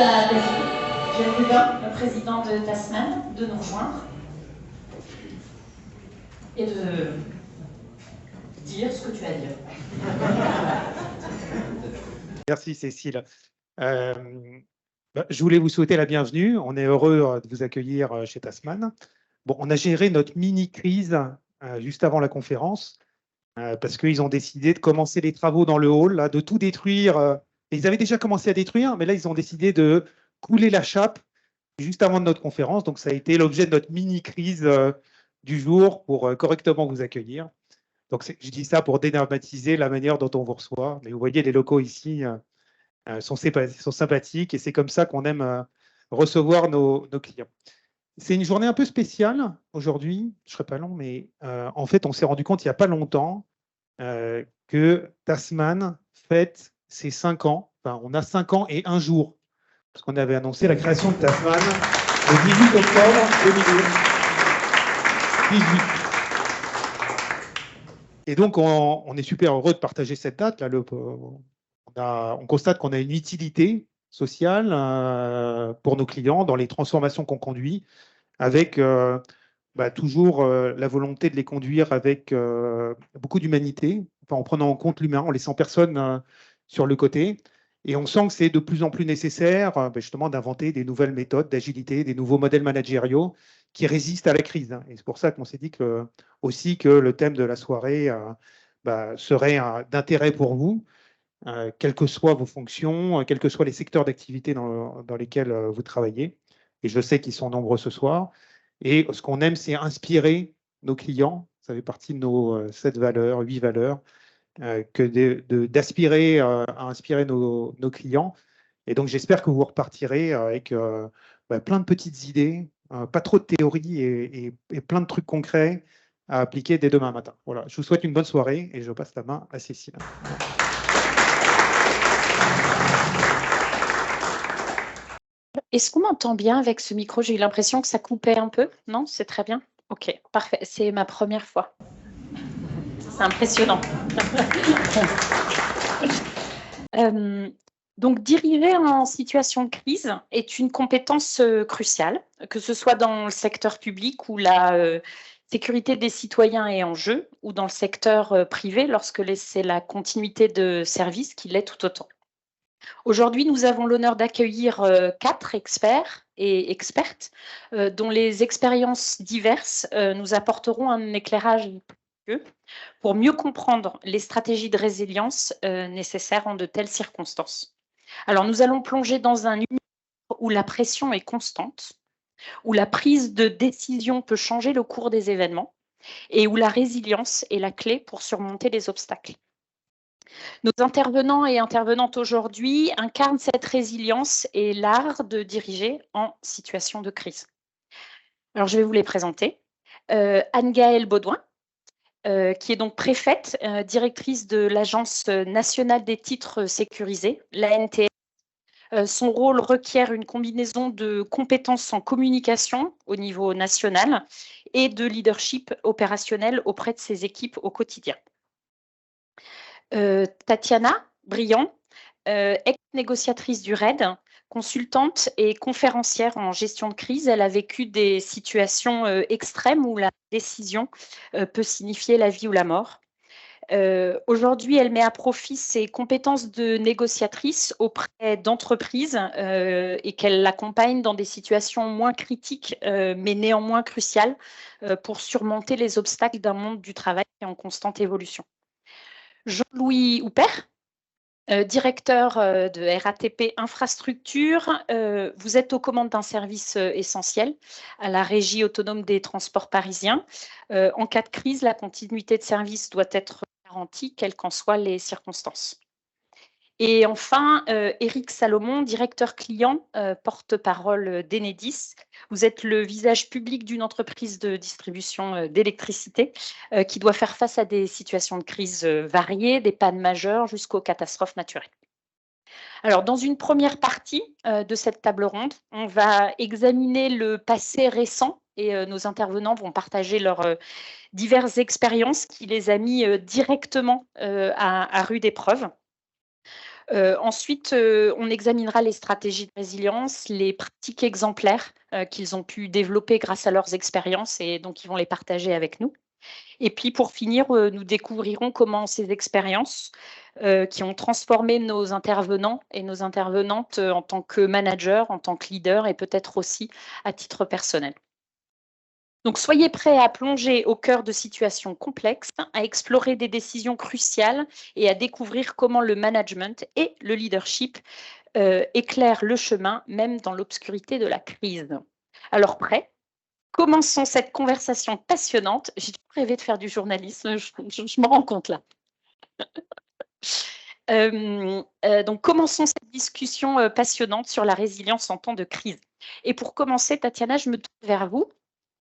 J'ai le Rubin, le président de Tasman, de nous rejoindre et de dire ce que tu as à dire. Merci Cécile. Je voulais vous souhaiter la bienvenue. On est heureux de vous accueillir chez Tasman. Bon, on a géré notre mini-crise juste avant la conférence parce qu'ils ont décidé de commencer les travaux dans le hall, là, de tout détruire. Ils avaient déjà commencé à détruire, mais là, ils ont décidé de couler la chape juste avant notre conférence. Donc, ça a été l'objet de notre mini-crise du jour pour correctement vous accueillir. Donc, je dis ça pour dédramatiser la manière dont on vous reçoit. Mais vous voyez, les locaux ici sont sympathiques et c'est comme ça qu'on aime recevoir nos clients. C'est une journée un peu spéciale aujourd'hui. Je ne serai pas long, mais en fait, on s'est rendu compte il n'y a pas longtemps que Tasman fête ses 5 ans. Enfin, on a 5 ans et 1 jour, parce qu'on avait annoncé la création de Tasman le 18 octobre 2018. Et donc, on est super heureux de partager cette date. Là, on constate qu'on a une utilité sociale pour nos clients dans les transformations qu'on conduit, avec toujours la volonté de les conduire avec beaucoup d'humanité, en prenant en compte l'humain, en laissant personne sur le côté. Et on sent que c'est de plus en plus nécessaire justement d'inventer des nouvelles méthodes d'agilité, des nouveaux modèles managériaux qui résistent à la crise. Et c'est pour ça qu'on s'est dit aussi que le thème de la soirée serait d'intérêt pour vous, quelles que soient vos fonctions, quels que soient les secteurs d'activité dans lesquels vous travaillez. Et je sais qu'ils sont nombreux ce soir. Et ce qu'on aime, c'est inspirer nos clients. Ça fait partie de nos 7 valeurs, 8 valeurs, d'aspirer à inspirer nos clients. Et donc, j'espère que vous repartirez avec plein de petites idées, pas trop de théorie et plein de trucs concrets à appliquer dès demain matin. Voilà, je vous souhaite une bonne soirée et je passe la main à Cécile. Est-ce qu'on m'entend bien avec ce micro? J'ai eu l'impression que ça coupait un peu. Non, c'est très bien. Ok, parfait. C'est ma première fois. C'est impressionnant. Donc, diriger en situation de crise est une compétence cruciale, que ce soit dans le secteur public où la sécurité des citoyens est en jeu, ou dans le secteur privé lorsque c'est la continuité de service qui l'est tout autant. Aujourd'hui, nous avons l'honneur d'accueillir 4 experts et expertes dont les expériences diverses nous apporteront un éclairage pour mieux comprendre les stratégies de résilience nécessaires en de telles circonstances. Alors, nous allons plonger dans un univers où la pression est constante, où la prise de décision peut changer le cours des événements et où la résilience est la clé pour surmonter les obstacles. Nos intervenants et intervenantes aujourd'hui incarnent cette résilience et l'art de diriger en situation de crise. Alors, je vais vous les présenter. Anne-Gaëlle Baudouin, qui est donc préfète, directrice de l'Agence nationale des titres sécurisés, l'ANTS. Son rôle requiert une combinaison de compétences en communication au niveau national et de leadership opérationnel auprès de ses équipes au quotidien. Tatiana Briand, ex-négociatrice du RAID, consultante et conférencière en gestion de crise. Elle a vécu des situations extrêmes où la décision peut signifier la vie ou la mort. Aujourd'hui, elle met à profit ses compétences de négociatrice auprès d'entreprises et qu'elle l'accompagne dans des situations moins critiques, mais néanmoins cruciales pour surmonter les obstacles d'un monde du travail qui est en constante évolution. Jean-Louis Houpert, directeur de RATP Infrastructure, vous êtes aux commandes d'un service essentiel à la Régie autonome des transports parisiens. En cas de crise, la continuité de service doit être garantie, quelles qu'en soient les circonstances. Et enfin, Éric Salomon, directeur client, porte-parole d'Enedis. Vous êtes le visage public d'une entreprise de distribution d'électricité qui doit faire face à des situations de crise variées, des pannes majeures jusqu'aux catastrophes naturelles. Alors, dans une première partie de cette table ronde, on va examiner le passé récent et nos intervenants vont partager leurs diverses expériences qui les a mis directement à rude épreuve. Ensuite, on examinera les stratégies de résilience, les pratiques exemplaires qu'ils ont pu développer grâce à leurs expériences et donc ils vont les partager avec nous. Et puis pour finir, nous découvrirons comment ces expériences qui ont transformé nos intervenants et nos intervenantes en tant que managers, en tant que leaders et peut-être aussi à titre personnel. Donc, soyez prêts à plonger au cœur de situations complexes, à explorer des décisions cruciales et à découvrir comment le management et le leadership éclairent le chemin, même dans l'obscurité de la crise. Alors, prêts? Commençons cette conversation passionnante. J'ai toujours rêvé de faire du journalisme, je me rends compte là. Donc, commençons cette discussion passionnante sur la résilience en temps de crise. Et pour commencer, Tatiana, je me tourne vers vous.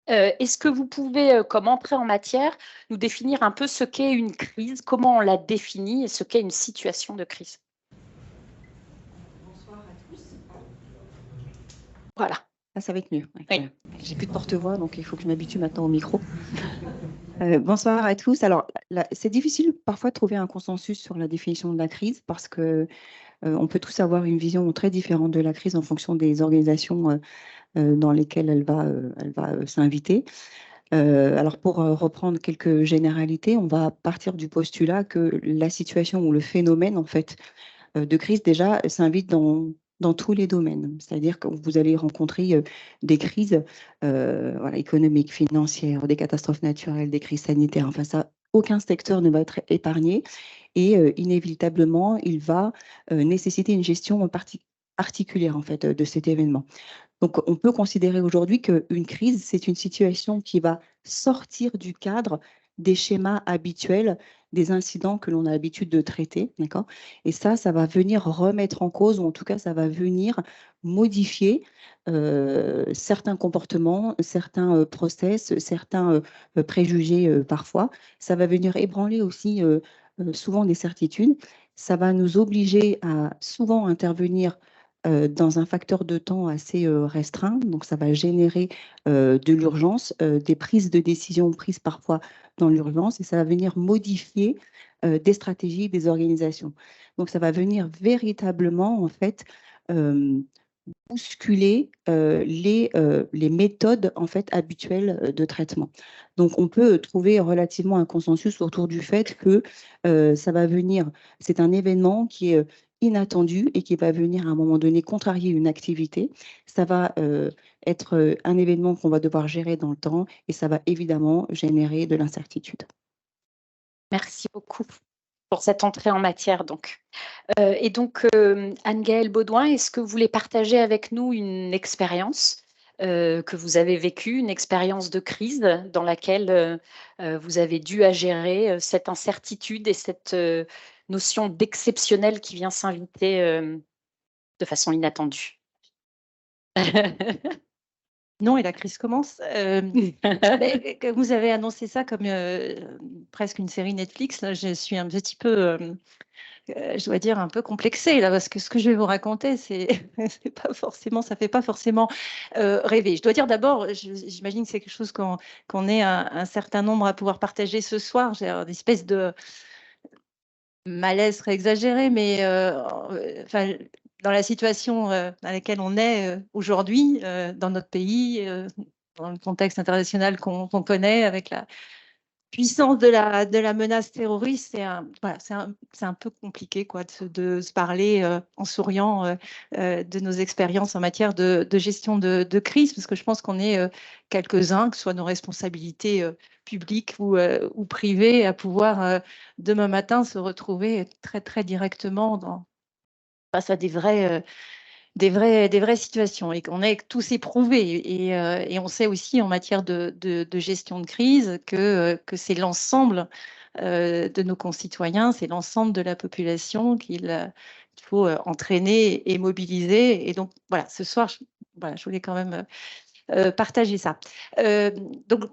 Est-ce que vous pouvez, comme entrée en matière, nous définir un peu ce qu'est une crise, comment on la définit et ce qu'est une situation de crise? Bonsoir à tous. Voilà. Ah, ça va être mieux. Oui. J'ai plus de porte-voix, donc il faut que je m'habitue maintenant au micro. Bonsoir à tous. Alors, c'est difficile parfois de trouver un consensus sur la définition de la crise parce que on peut tous avoir une vision très différente de la crise en fonction des organisations dans lesquelles elle va s'inviter. Alors, pour reprendre quelques généralités, on va partir du postulat que la situation ou le phénomène, en fait, de crise, déjà, s'invite dans tous les domaines. C'est-à-dire que vous allez rencontrer des crises voilà, économiques, financières, des catastrophes naturelles, des crises sanitaires. Enfin, ça, aucun secteur ne va être épargné et inévitablement, il va nécessiter une gestion particulière en fait, de cet événement. Donc, on peut considérer aujourd'hui qu'une crise, c'est une situation qui va sortir du cadre des schémas habituels, des incidents que l'on a l'habitude de traiter, d'accord? Et ça va venir remettre en cause, ou en tout cas, ça va venir modifier certains comportements, certains process, certains préjugés parfois. Ça va venir ébranler aussi souvent des certitudes. Ça va nous obliger à souvent intervenir dans un facteur de temps assez restreint. Donc, ça va générer de l'urgence, des prises de décision prises parfois dans l'urgence, et ça va venir modifier des stratégies, des organisations. Donc, ça va venir véritablement, en fait, bousculer les méthodes en fait habituelles de traitement. Donc, on peut trouver relativement un consensus autour du fait que ça va venir, c'est un événement qui est inattendu et qui va venir à un moment donné contrarier une activité. Ça va être un événement qu'on va devoir gérer dans le temps et ça va évidemment générer de l'incertitude. Merci beaucoup pour cette entrée en matière. Donc. Et donc, Anne-Gaëlle Baudouin, est-ce que vous voulez partager avec nous une expérience que vous avez vécue, une expérience de crise dans laquelle vous avez dû à gérer cette incertitude et cette notion d'exceptionnel qui vient s'inviter de façon inattendue? Non, et la crise commence. Que vous avez annoncé ça comme presque une série Netflix. Là, je suis un petit peu, je dois dire, un peu complexée là, parce que ce que je vais vous raconter, c'est pas forcément, ça fait pas forcément rêver. Je dois dire d'abord, j'imagine que c'est quelque chose qu'on est un certain nombre à pouvoir partager ce soir. J'ai une espèce de malaise serait exagéré, mais enfin, dans la situation dans laquelle on est aujourd'hui, dans notre pays, dans le contexte international qu'on connaît, avec la puissance de la menace terroriste, voilà, c'est un peu compliqué quoi, de se parler en souriant de nos expériences en matière de gestion de crise, parce que je pense qu'on est quelques-uns, que ce soit nos responsabilités publiques ou privées, à pouvoir demain matin se retrouver très, très directement face à des vraies situations et qu'on est tous éprouvés. Et on sait aussi en matière de gestion de crise que c'est l'ensemble de nos concitoyens, c'est l'ensemble de la population qu'il faut entraîner et mobiliser. Et donc, voilà, ce soir, je voulais quand même partager ça. Donc,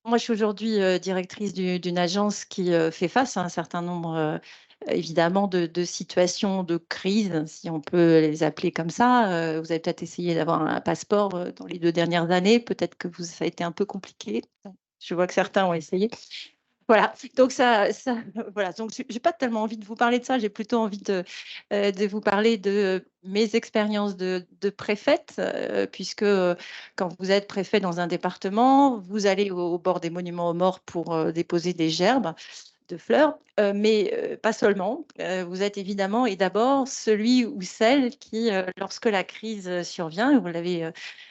moi, je suis aujourd'hui directrice d'une agence qui fait face à un certain nombre évidemment de situations de crise, si on peut les appeler comme ça. Vous avez peut-être essayé d'avoir un passeport dans les 2 dernières années. Peut-être que ça a été un peu compliqué. Je vois que certains ont essayé. Voilà, donc voilà, donc j'ai pas tellement envie de vous parler de ça, j'ai plutôt envie de vous parler de mes expériences de préfète, puisque quand vous êtes préfet dans un département, vous allez au bord des monuments aux morts pour déposer des gerbes de fleurs, mais pas seulement. Vous êtes évidemment et d'abord celui ou celle qui, lorsque la crise survient, vous l'avez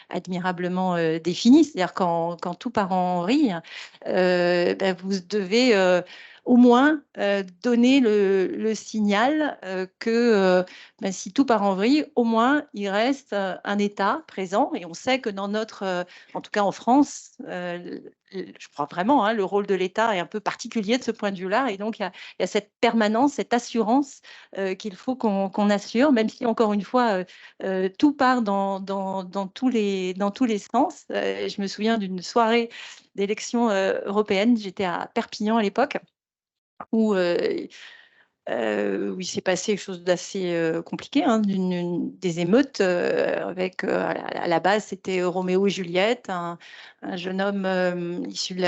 admirablement défini, c'est-à-dire quand tout part en vrille, ben, vous devez au moins donner le signal que ben, si tout part en vrille, au moins il reste un État présent. Et on sait que dans notre, en tout cas en France, je crois vraiment, hein, le rôle de l'État est un peu particulier de ce point de vue-là. Et donc, il y a cette permanence, cette assurance qu'il faut qu'on assure, même si, encore une fois, tout part dans tous les sens. Je me souviens d'une soirée d'élections européennes. J'étais à Perpignan à l'époque, où il s'est passé quelque chose d'assez compliqué, hein, des émeutes avec, à la base, c'était Roméo et Juliette, un jeune homme issu de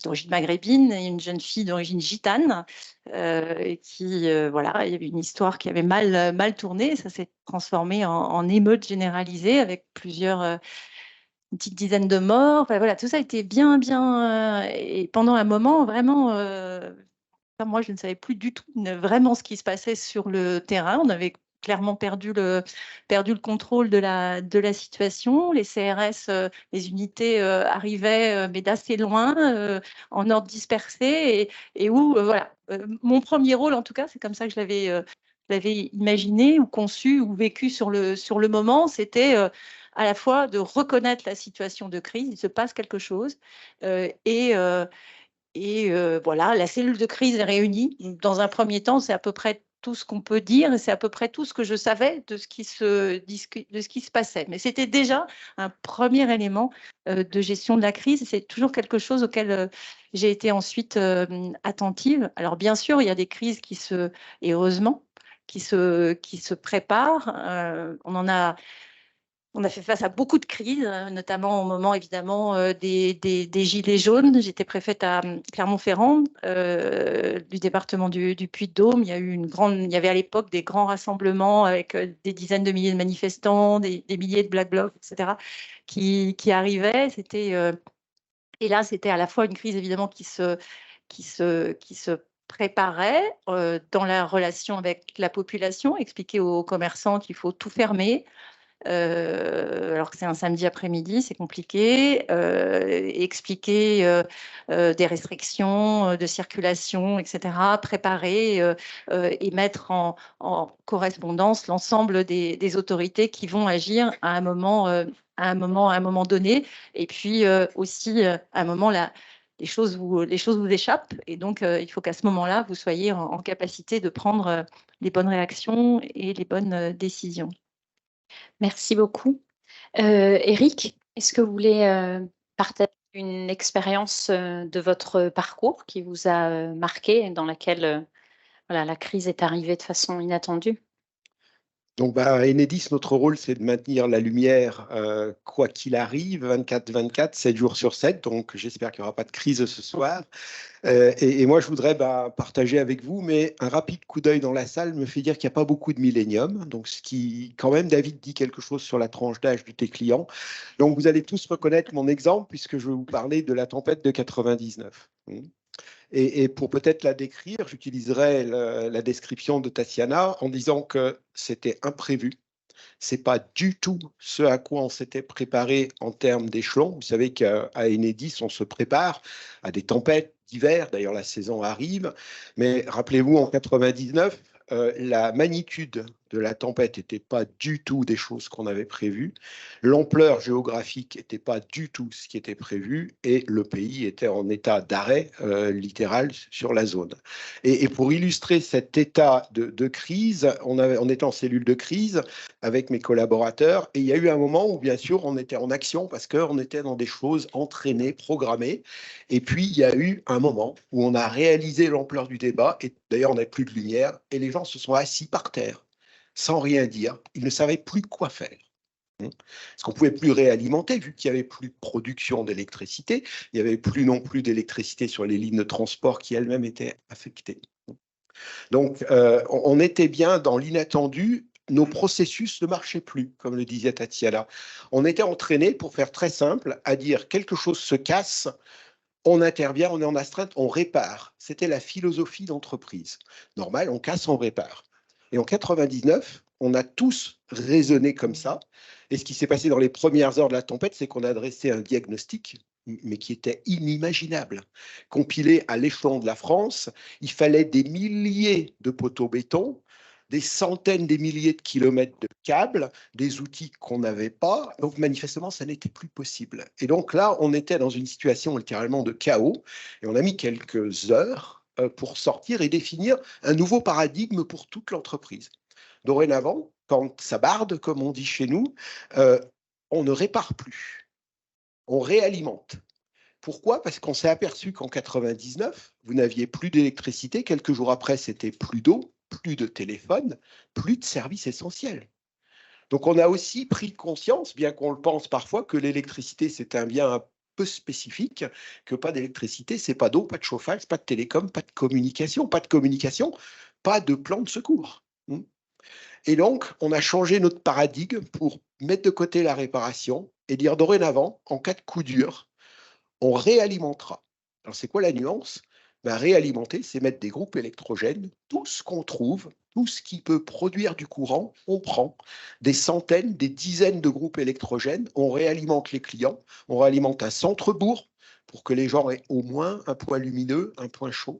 d'origine maghrébine et une jeune fille d'origine gitane, et qui, voilà, il y avait une histoire qui avait mal tourné, ça s'est transformé en émeute généralisée avec plusieurs, une petite dizaine de morts. Enfin, voilà, tout ça a été bien, et pendant un moment, vraiment, moi, je ne savais plus du tout vraiment ce qui se passait sur le terrain. On avait clairement perdu le contrôle de la situation. Les CRS, les unités arrivaient, mais d'assez loin, en ordre dispersé, et où, voilà, mon premier rôle, en tout cas, c'est comme ça que je l'avais imaginé ou conçu ou vécu sur le moment, c'était à la fois de reconnaître la situation de crise, il se passe quelque chose, et voilà, la cellule de crise est réunie. Dans un premier temps, c'est à peu près tout ce qu'on peut dire et c'est à peu près tout ce que je savais de ce qui se passait. Mais c'était déjà un premier élément de gestion de la crise. C'est toujours quelque chose auquel j'ai été ensuite attentive. Alors bien sûr, il y a des crises et heureusement, qui se préparent. On a fait face à beaucoup de crises, notamment au moment évidemment des gilets jaunes. J'étais préfète à Clermont-Ferrand, du département du Puy-de-Dôme. Il y avait à l'époque des grands rassemblements avec des dizaines de milliers de manifestants, des milliers de Black Blocs, etc., qui arrivaient. Et là, c'était à la fois une crise évidemment qui se préparait dans la relation avec la population, expliquer aux commerçants qu'il faut tout fermer, alors que c'est un samedi après-midi, c'est compliqué. Expliquer des restrictions de circulation, etc. Préparer et mettre en correspondance l'ensemble des autorités qui vont agir à un moment donné. Et puis aussi, à un moment, là, les choses vous échappent. Et donc, il faut qu'à ce moment-là, vous soyez en capacité de prendre les bonnes réactions et les bonnes décisions. Merci beaucoup. Eric, est-ce que vous voulez partager une expérience de votre parcours qui vous a marqué, dans laquelle voilà, la crise est arrivée de façon inattendue? Donc, à Enedis, notre rôle, c'est de maintenir la lumière, quoi qu'il arrive, 24/24, 7 jours sur 7. Donc, j'espère qu'il n'y aura pas de crise ce soir. Et moi, je voudrais partager avec vous, mais un rapide coup d'œil dans la salle me fait dire qu'il n'y a pas beaucoup de millénium. Donc, ce qui, quand même, David dit quelque chose sur la tranche d'âge de tes clients. Donc, vous allez tous reconnaître mon exemple, puisque je vais vous parler de la tempête de 99. Et pour peut-être la décrire, j'utiliserai la description de Tatiana en disant que c'était imprévu. Ce n'est pas du tout ce à quoi on s'était préparé en termes d'échelons. Vous savez qu'à Enedis, on se prépare à des tempêtes d'hiver. D'ailleurs, la saison arrive. Mais rappelez-vous, en 99, la magnitude de la tempête n'était pas du tout des choses qu'on avait prévues. L'ampleur géographique n'était pas du tout ce qui était prévu et le pays était en état d'arrêt littéral sur la zone. Et pour illustrer cet état de crise, on était en cellule de crise avec mes collaborateurs et il y a eu un moment où, bien sûr, on était en action parce qu'on était dans des choses entraînées, programmées. Et puis, il y a eu un moment où on a réalisé l'ampleur du débat et d'ailleurs, on n'avait plus de lumière et les gens se sont assis par terre sans rien dire. Ils ne savaient plus quoi faire. Parce qu'on ne pouvait plus réalimenter, vu qu'il n'y avait plus de production d'électricité, il n'y avait plus non plus d'électricité sur les lignes de transport qui elles-mêmes étaient affectées. Donc, on était bien dans l'inattendu, nos processus ne marchaient plus, comme le disait Tatiana. On était entraîné, pour faire très simple, à dire quelque chose se casse, on intervient, on est en astreinte, on répare. C'était la philosophie d'entreprise. Normal, on casse, on répare. Et en 99, on a tous raisonné comme ça. Et ce qui s'est passé dans les premières heures de la tempête, c'est qu'on a dressé un diagnostic, mais qui était inimaginable. Compilé à l'échelon de la France, il fallait des milliers de poteaux béton, des centaines, des milliers de kilomètres de câbles, des outils qu'on n'avait pas. Donc, manifestement, ça n'était plus possible. Et donc là, on était dans une situation littéralement de chaos. Et on a mis quelques heures pour sortir et définir un nouveau paradigme pour toute l'entreprise. Dorénavant, quand ça barde, comme on dit chez nous, on ne répare plus. On réalimente. Pourquoi? Parce qu'on s'est aperçu qu'en 99, vous n'aviez plus d'électricité. Quelques jours après, c'était plus d'eau, plus de téléphone, plus de services essentiels. Donc, on a aussi pris conscience, bien qu'on le pense parfois, que l'électricité, c'est un bien un peu spécifique, que pas d'électricité, c'est pas d'eau, pas de chauffage, pas de télécom, pas de communication, pas de plan de secours. Et donc, on a changé notre paradigme pour mettre de côté la réparation et dire dorénavant, en cas de coup dur, on réalimentera. Alors, c'est quoi la nuance? Réalimenter, c'est mettre des groupes électrogènes, tout ce qu'on trouve, tout ce qui peut produire du courant, on prend des centaines, des dizaines de groupes électrogènes, on réalimente les clients, on réalimente un centre-bourg pour que les gens aient au moins un point lumineux, un point chaud.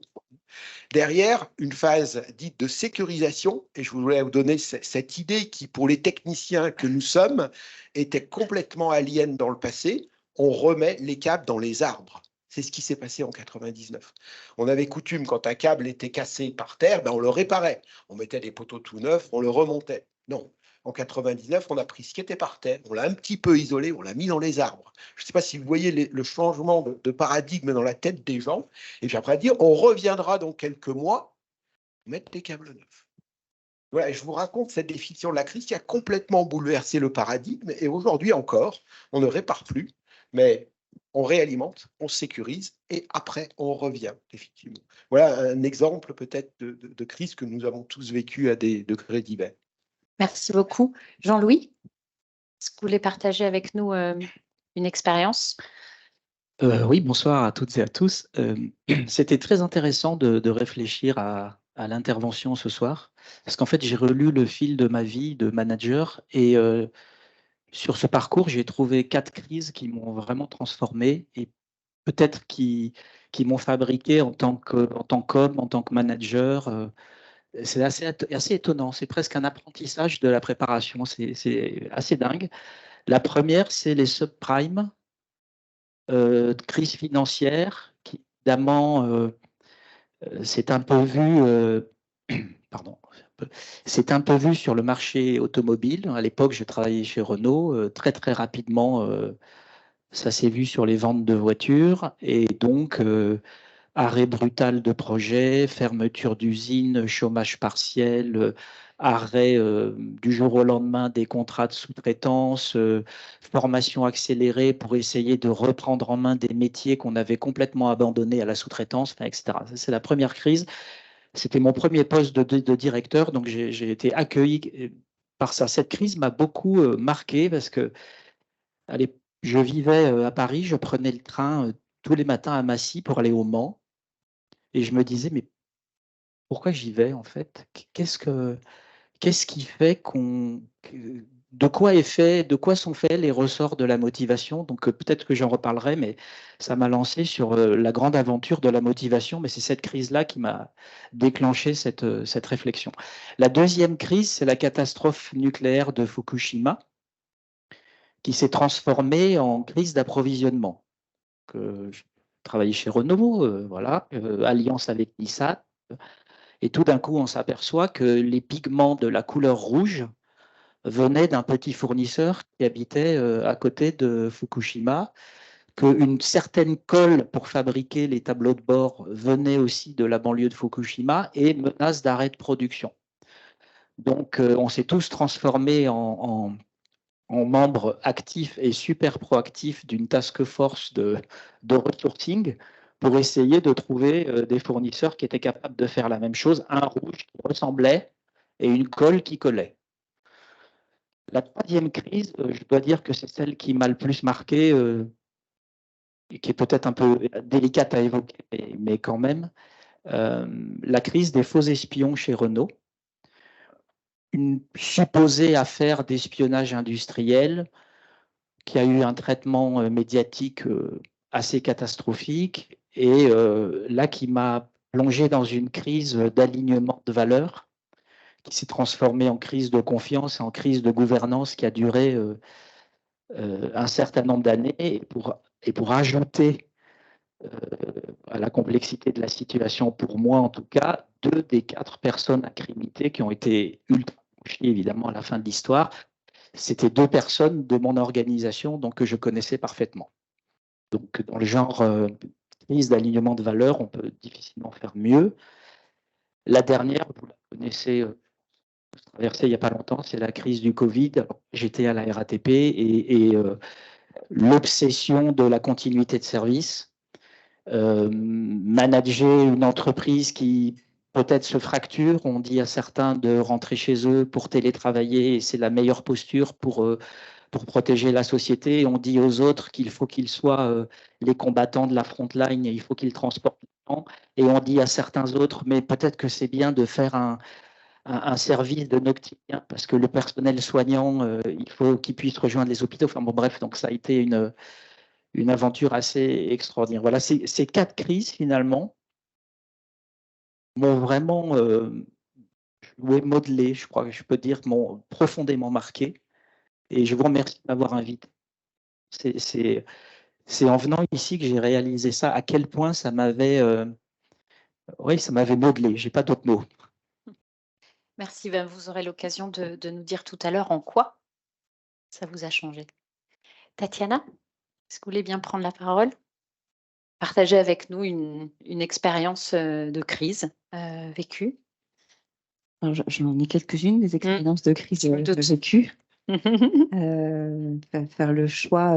Derrière, une phase dite de sécurisation, et je voulais vous donner cette idée qui, pour les techniciens que nous sommes, était complètement alien dans le passé. On remet les câbles dans les arbres. C'est ce qui s'est passé en 99. On avait coutume, quand un câble était cassé par terre, on le réparait. On mettait des poteaux tout neufs, on le remontait. Non. En 99, on a pris ce qui était par terre, on l'a un petit peu isolé, on l'a mis dans les arbres. Je ne sais pas si vous voyez le changement de paradigme dans la tête des gens. Et puis après, dire, on reviendra dans quelques mois, mettre des câbles neufs. Voilà, je vous raconte cette définition de la crise qui a complètement bouleversé le paradigme. Et aujourd'hui encore, on ne répare plus, mais on réalimente, on sécurise et après, on revient, effectivement. Voilà un exemple peut-être de crise que nous avons tous vécu à des degrés divers. Merci beaucoup. Jean-Louis, est-ce que vous voulez partager avec nous une expérience? Oui, bonsoir à toutes et à tous. C'était très intéressant de réfléchir à l'intervention ce soir, parce qu'en fait, j'ai relu le fil de ma vie de manager et sur ce parcours, j'ai trouvé 4 crises qui m'ont vraiment transformé et peut-être qui m'ont fabriqué en tant qu'homme, en tant que manager. C'est assez étonnant, c'est presque un apprentissage de la préparation, c'est assez dingue. La première, c'est les subprimes. Crise financière qui, évidemment, c'est un peu vu, pardon, c'est un peu vu sur le marché automobile. À l'époque, je travaillais chez Renault. Très, très rapidement, ça s'est vu sur les ventes de voitures. Et donc, arrêt brutal de projets, fermeture d'usines, chômage partiel, arrêt du jour au lendemain des contrats de sous-traitance, formation accélérée pour essayer de reprendre en main des métiers qu'on avait complètement abandonnés à la sous-traitance, etc. C'est la première crise. C'était mon premier poste de directeur, donc j'ai été accueilli par ça. Cette crise m'a beaucoup marqué parce que allez, je vivais à Paris, je prenais le train tous les matins à Massy pour aller au Mans. Et je me disais, mais pourquoi j'y vais en fait? Qu'est-ce qui fait de quoi sont faits les ressorts de la motivation? Donc peut-être que j'en reparlerai, mais ça m'a lancé sur la grande aventure de la motivation. Mais c'est cette crise-là qui m'a déclenché cette réflexion. La deuxième crise, c'est la catastrophe nucléaire de Fukushima, qui s'est transformée en crise d'approvisionnement. Je travaillais chez Renault, voilà, alliance avec Nissan. Et tout d'un coup, on s'aperçoit que les pigments de la couleur rouge venaient d'un petit fournisseur qui habitait à côté de Fukushima, qu'une certaine colle pour fabriquer les tableaux de bord venait aussi de la banlieue de Fukushima et menace d'arrêt de production. Donc, on s'est tous transformés en en membre actif et super proactif d'une task force de resourcing pour essayer de trouver des fournisseurs qui étaient capables de faire la même chose, un rouge qui ressemblait et une colle qui collait. La troisième crise, je dois dire que c'est celle qui m'a le plus marqué, et qui est peut-être un peu délicate à évoquer, mais quand même, la crise des faux espions chez Renault, une supposée affaire d'espionnage industriel qui a eu un traitement médiatique assez catastrophique et là qui m'a plongé dans une crise d'alignement de valeurs qui s'est transformée en crise de confiance, en crise de gouvernance qui a duré un certain nombre d'années. Et pour ajouter à la complexité de la situation, pour moi en tout cas, 2 des 4 personnes incriminées qui ont été ultra touchées évidemment à la fin de l'histoire, c'était 2 personnes de mon organisation donc, que je connaissais parfaitement. Donc dans le genre crise d'alignement de valeurs, on peut difficilement faire mieux. La dernière, vous la connaissez, traversée il n'y a pas longtemps, c'est la crise du Covid. J'étais à la RATP et l'obsession de la continuité de service. Manager une entreprise qui peut-être se fracture, on dit à certains de rentrer chez eux pour télétravailler et c'est la meilleure posture pour protéger la société. Et on dit aux autres qu'il faut qu'ils soient les combattants de la front line, il faut qu'ils transportent les gens. Et on dit à certains autres, mais peut-être que c'est bien de faire un service de noctilien parce que le personnel soignant, il faut qu'il puisse rejoindre les hôpitaux. Enfin bon, bref, donc ça a été une aventure assez extraordinaire. Voilà, ces 4 crises, finalement, m'ont vraiment modelé, je crois que je peux dire, m'ont profondément marqué. Et je vous remercie de m'avoir invité. C'est en venant ici que j'ai réalisé ça, à quel point ça m'avait ça m'avait modelé. Je n'ai pas d'autres mots. Merci, vous aurez l'occasion de nous dire tout à l'heure en quoi ça vous a changé. Tatiana, est-ce que vous voulez bien prendre la parole? Partager avec nous une expérience de crise vécue. J'en ai quelques-unes, des expériences de crise vécues. Faire le choix,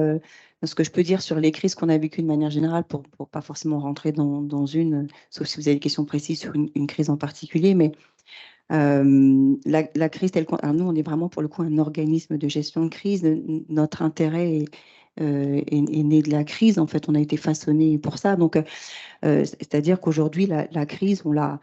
ce que je peux dire sur les crises qu'on a vécues de manière générale, pour pas forcément rentrer dans une, sauf si vous avez des questions précises sur une crise en particulier, mais la crise telle qu'on... Nous, on est vraiment pour le coup un organisme de gestion de crise. Notre intérêt est né de la crise. En fait, on a été façonné pour ça. Donc, c'est-à-dire qu'aujourd'hui, la crise, on l'a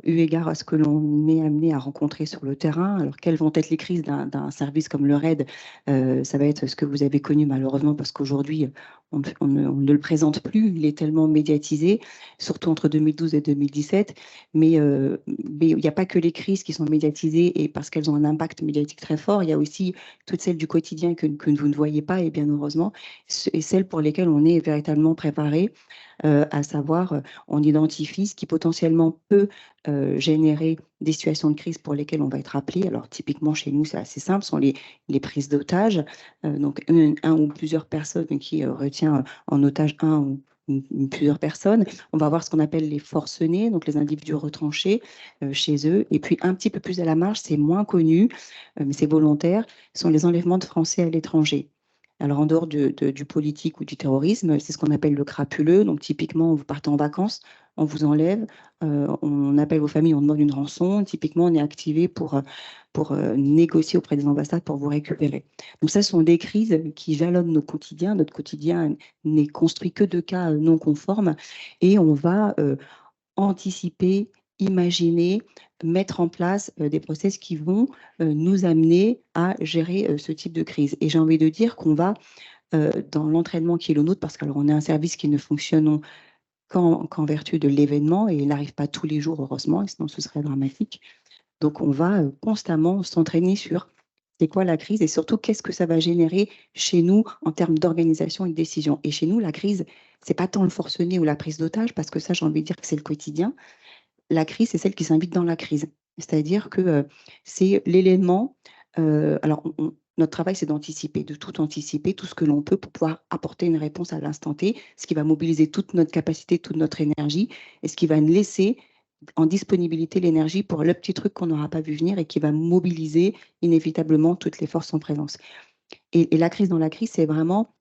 eu égard à ce que l'on est amené à rencontrer sur le terrain. Alors, quelles vont être les crises d'un service comme le RAID? Ça va être ce que vous avez connu malheureusement, parce qu'aujourd'hui, on ne le présente plus. Il est tellement médiatisé, surtout entre 2012 et 2017. Mais il n'y a pas que les crises qui sont médiatisées et parce qu'elles ont un impact médiatique très fort. Il y a aussi toutes celles du quotidien que vous ne voyez pas, et bien heureusement, et celles pour lesquelles on est véritablement préparé. À savoir, on identifie ce qui potentiellement peut générer des situations de crise pour lesquelles on va être appelé. Alors, typiquement, chez nous, c'est assez simple, ce sont les prises d'otages. Donc, un ou plusieurs personnes qui retient en otage un ou plusieurs personnes. On va avoir ce qu'on appelle les forcenés, donc les individus retranchés chez eux. Et puis, un petit peu plus à la marge, c'est moins connu, mais c'est volontaire, ce sont les enlèvements de Français à l'étranger. Alors, en dehors du politique ou du terrorisme, c'est ce qu'on appelle le crapuleux. Donc, typiquement, vous partez en vacances, on vous enlève, on appelle vos familles, on demande une rançon. Typiquement, on est activé pour négocier auprès des ambassades pour vous récupérer. Donc, ça, ce sont des crises qui jalonnent nos quotidiens. Notre quotidien n'est construit que de cas non conformes et on va anticiper, imaginer, mettre en place des process qui vont nous amener à gérer ce type de crise. Et j'ai envie de dire qu'on va, dans l'entraînement qui est le nôtre, parce qu'on est un service qui ne fonctionne qu'en vertu de l'événement, et il n'arrive pas tous les jours, heureusement, sinon ce serait dramatique. Donc, on va constamment s'entraîner sur c'est quoi la crise et surtout qu'est-ce que ça va générer chez nous en termes d'organisation et de décision. Et chez nous, la crise, c'est pas tant le forcené ou la prise d'otage, parce que ça, j'ai envie de dire que c'est le quotidien. La crise, c'est celle qui s'invite dans la crise. C'est-à-dire que c'est l'élément... alors, notre travail, c'est d'anticiper, de tout anticiper, tout ce que l'on peut pour pouvoir apporter une réponse à l'instant T, ce qui va mobiliser toute notre capacité, toute notre énergie, et ce qui va nous laisser en disponibilité l'énergie pour le petit truc qu'on n'aura pas vu venir et qui va mobiliser inévitablement toutes les forces en présence. Et la crise dans la crise, c'est vraiment,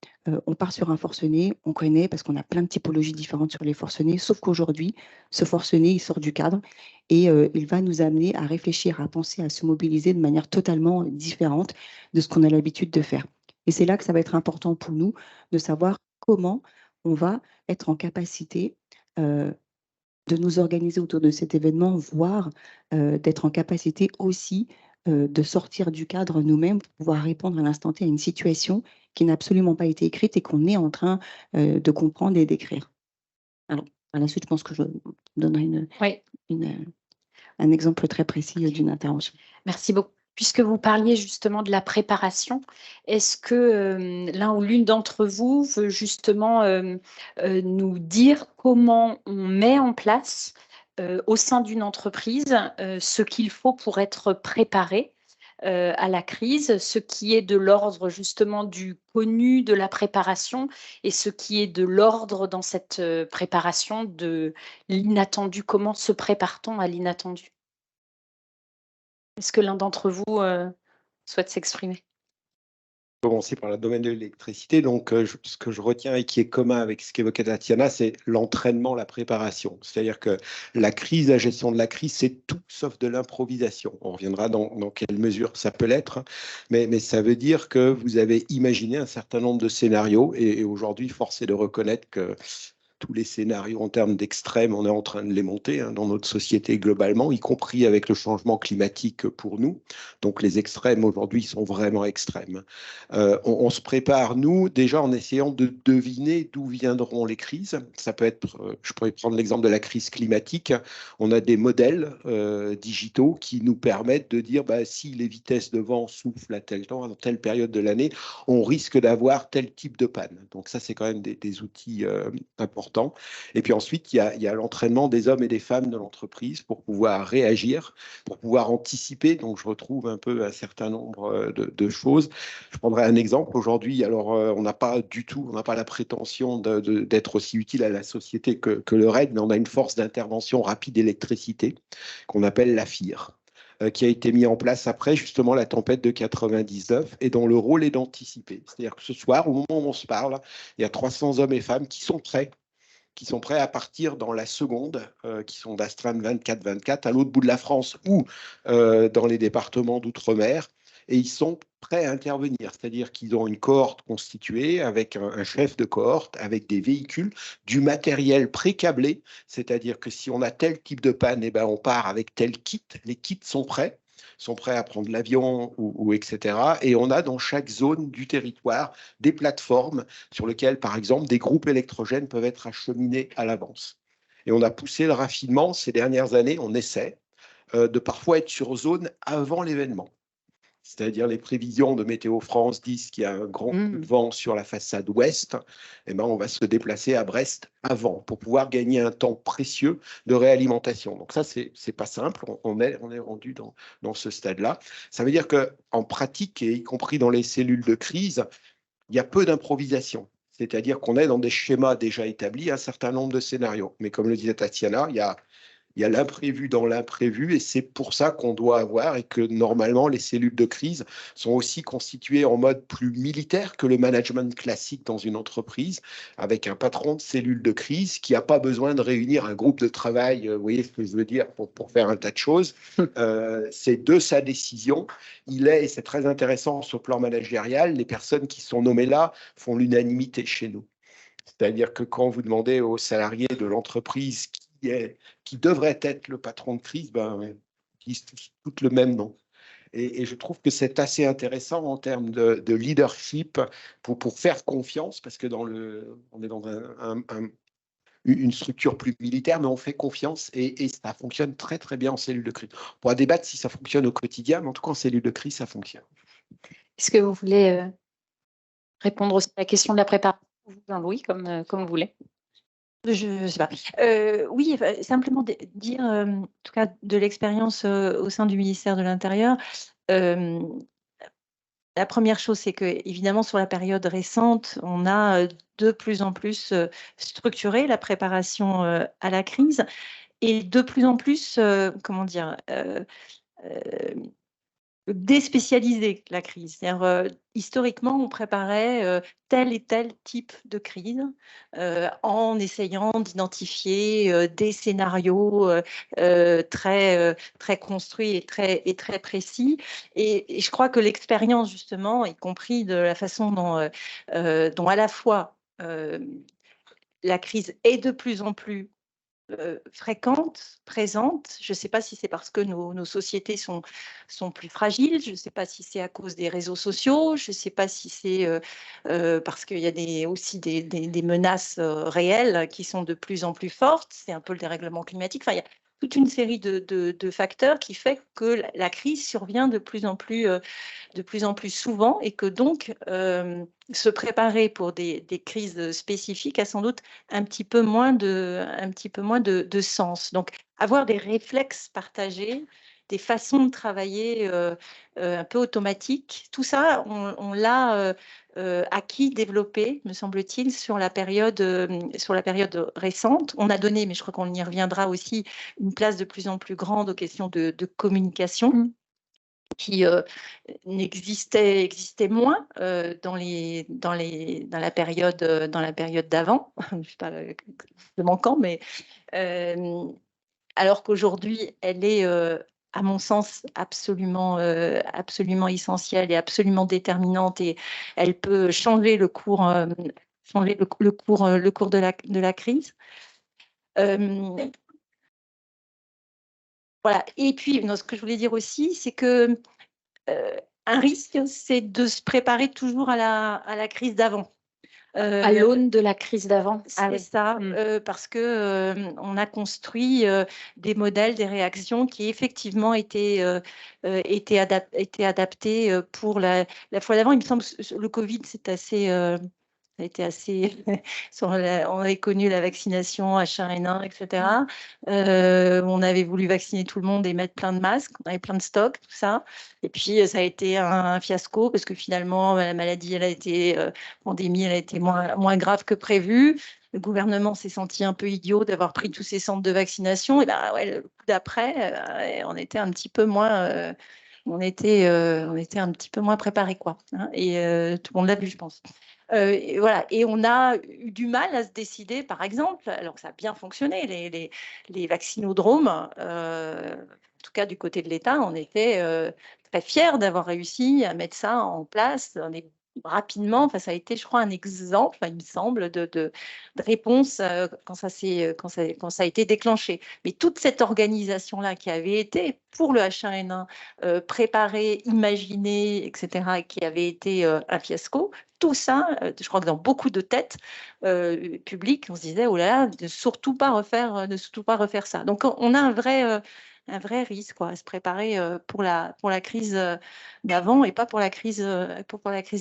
on part sur un forcené, on connaît parce qu'on a plein de typologies différentes sur les forcenés, sauf qu'aujourd'hui, ce forcené, il sort du cadre et il va nous amener à réfléchir, à penser, à se mobiliser de manière totalement différente de ce qu'on a l'habitude de faire. Et c'est là que ça va être important pour nous de savoir comment on va être en capacité de nous organiser autour de cet événement, voire d'être en capacité aussi de sortir du cadre nous-mêmes pour pouvoir répondre à l'instant T à une situation qui n'a absolument pas été écrite et qu'on est en train de comprendre et d'écrire. Alors, à la suite, je pense que je donnerai un exemple très précis d'une intervention. Merci beaucoup. Puisque vous parliez justement de la préparation, est-ce que l'un ou l'une d'entre vous veut justement nous dire comment on met en place au sein d'une entreprise ce qu'il faut pour être préparé à la crise, ce qui est de l'ordre justement du connu de la préparation et ce qui est de l'ordre dans cette préparation de l'inattendu. Comment se prépare-t-on à l'inattendu? Est-ce que l'un d'entre vous souhaite s'exprimer? Commencer par le domaine de l'électricité. Donc, ce que je retiens et qui est commun avec ce qu'évoquait Tatiana, c'est l'entraînement, la préparation. C'est-à-dire que la crise, la gestion de la crise, c'est tout sauf de l'improvisation. On reviendra dans quelle mesure ça peut l'être, mais ça veut dire que vous avez imaginé un certain nombre de scénarios et aujourd'hui, force est de reconnaître que tous les scénarios en termes d'extrêmes, on est en train de les monter dans notre société globalement, y compris avec le changement climatique pour nous. Donc les extrêmes aujourd'hui sont vraiment extrêmes. On se prépare, nous, déjà en essayant de deviner d'où viendront les crises. Ça peut être, je pourrais prendre l'exemple de la crise climatique. On a des modèles digitaux qui nous permettent de dire si les vitesses de vent soufflent à tel temps, à telle période de l'année, on risque d'avoir tel type de panne. Donc ça, c'est quand même des outils importants. Et puis ensuite, il y a l'entraînement des hommes et des femmes de l'entreprise pour pouvoir réagir, pour pouvoir anticiper. Donc, je retrouve un peu un certain nombre de choses. Je prendrai un exemple. Aujourd'hui, alors, on n'a pas la prétention d'être aussi utile à la société que le RAID, mais on a une force d'intervention rapide d'électricité qu'on appelle la FIR, qui a été mis en place après justement la tempête de 99 et dont le rôle est d'anticiper. C'est-à-dire que ce soir, au moment où on se parle, il y a 300 hommes et femmes qui sont prêts à partir dans la seconde, qui sont d'astreinte 24-24 à l'autre bout de la France ou dans les départements d'outre-mer. Et ils sont prêts à intervenir, c'est-à-dire qu'ils ont une cohorte constituée avec un chef de cohorte, avec des véhicules, du matériel pré-câblé, c'est-à-dire que si on a tel type de panne, eh ben on part avec tel kit, les kits sont prêts à prendre l'avion ou etc. Et on a dans chaque zone du territoire des plateformes sur lesquelles, par exemple, des groupes électrogènes peuvent être acheminés à l'avance. Et on a poussé le raffinement ces dernières années, on essaie de parfois être sur zone avant l'événement. C'est-à-dire les prévisions de Météo France disent qu'il y a un grand coup de vent sur la façade ouest, eh ben on va se déplacer à Brest avant pour pouvoir gagner un temps précieux de réalimentation. Donc ça, c'est pas simple, on est rendu dans ce stade-là. Ça veut dire qu'en pratique, et y compris dans les cellules de crise, il y a peu d'improvisation. C'est-à-dire qu'on est dans des schémas déjà établis, un certain nombre de scénarios. Mais comme le disait Tatiana, il y a l'imprévu dans l'imprévu et c'est pour ça qu'on doit avoir et que normalement les cellules de crise sont aussi constituées en mode plus militaire que le management classique dans une entreprise avec un patron de cellule de crise qui n'a pas besoin de réunir un groupe de travail, vous voyez ce que je veux dire, pour faire un tas de choses. C'est de sa décision. Et c'est très intéressant sur le plan managérial, les personnes qui sont nommées là font l'unanimité chez nous. C'est-à-dire que quand vous demandez aux salariés de l'entreprise qui devrait être le patron de crise, ils disent tous le même nom. Et je trouve que c'est assez intéressant en termes de leadership pour faire confiance, parce que on est dans une structure plus militaire, mais on fait confiance et ça fonctionne très très bien en cellule de crise. On pourra débattre si ça fonctionne au quotidien, mais en tout cas en cellule de crise, ça fonctionne. Est-ce que vous voulez répondre aussi à la question de la préparation, Jean-Louis, comme vous voulez? Je ne sais pas. Oui, simplement dire, en tout cas de l'expérience au sein du ministère de l'Intérieur, la première chose, c'est que évidemment sur la période récente, on a de plus en plus structuré la préparation à la crise et de plus en plus, comment dire, déspécialiser la crise. C'est-à-dire, historiquement, on préparait tel et tel type de crise en essayant d'identifier des scénarios très construits et très précis. Et je crois que l'expérience, justement, y compris de la façon dont à la fois la crise est de plus en plus fréquente, présente. Je ne sais pas si c'est parce que nos sociétés sont plus fragiles, je ne sais pas si c'est à cause des réseaux sociaux, je ne sais pas si c'est parce qu'il y a aussi des menaces réelles qui sont de plus en plus fortes. C'est un peu le dérèglement climatique. Enfin, il y a toute une série de facteurs qui fait que la crise survient de plus en plus souvent et que donc se préparer pour des crises spécifiques a sans doute un petit peu moins de sens. Donc, avoir des réflexes partagés, des façons de travailler un peu automatiques, tout ça, on l'a acquis, développé, me semble-t-il, sur la période récente. On a donné, mais je crois qu'on y reviendra aussi, une place de plus en plus grande aux questions de communication. Qui existait moins dans la période d'avant. Je ne sais pas le manquant, mais alors qu'aujourd'hui, elle est, à mon sens, absolument essentielle et absolument déterminante, et elle peut changer le cours, le cours de la crise. Voilà. Et puis, ce que je voulais dire aussi, c'est que un risque, c'est de se préparer toujours à la crise d'avant. À l'aune de la crise d'avant. C'est ça, parce que on a construit des modèles, des réactions qui effectivement étaient adaptés pour la fois d'avant. Il me semble que le Covid, c'est assez... ça a été assez... on avait connu la vaccination H1N1, etc. On avait voulu vacciner tout le monde et mettre plein de masques. On avait plein de stocks, tout ça. Et puis, ça a été un fiasco parce que finalement, la maladie, pandémie, elle a été moins grave que prévu. Le gouvernement s'est senti un peu idiot d'avoir pris tous ces centres de vaccination. Et ben, ouais, le coup d'après, on était un petit peu moins... on était un petit peu moins préparés, quoi. Hein, et tout le monde l'a vu, je pense. Et voilà. Et on a eu du mal à se décider, par exemple, alors que ça a bien fonctionné, les vaccinodromes, en tout cas du côté de l'État, on était très fiers d'avoir réussi à mettre ça en place rapidement. Enfin, ça a été, je crois, un exemple, il me semble, de réponse quand ça a été déclenché. Mais toute cette organisation-là qui avait été pour le H1N1 préparée, imaginée, etc., et qui avait été un fiasco, tout ça, je crois que dans beaucoup de têtes publiques, on se disait, oh là là, ne surtout pas refaire ça. Donc, on a un vrai risque, quoi, à se préparer pour la crise d'avant et pas pour la crise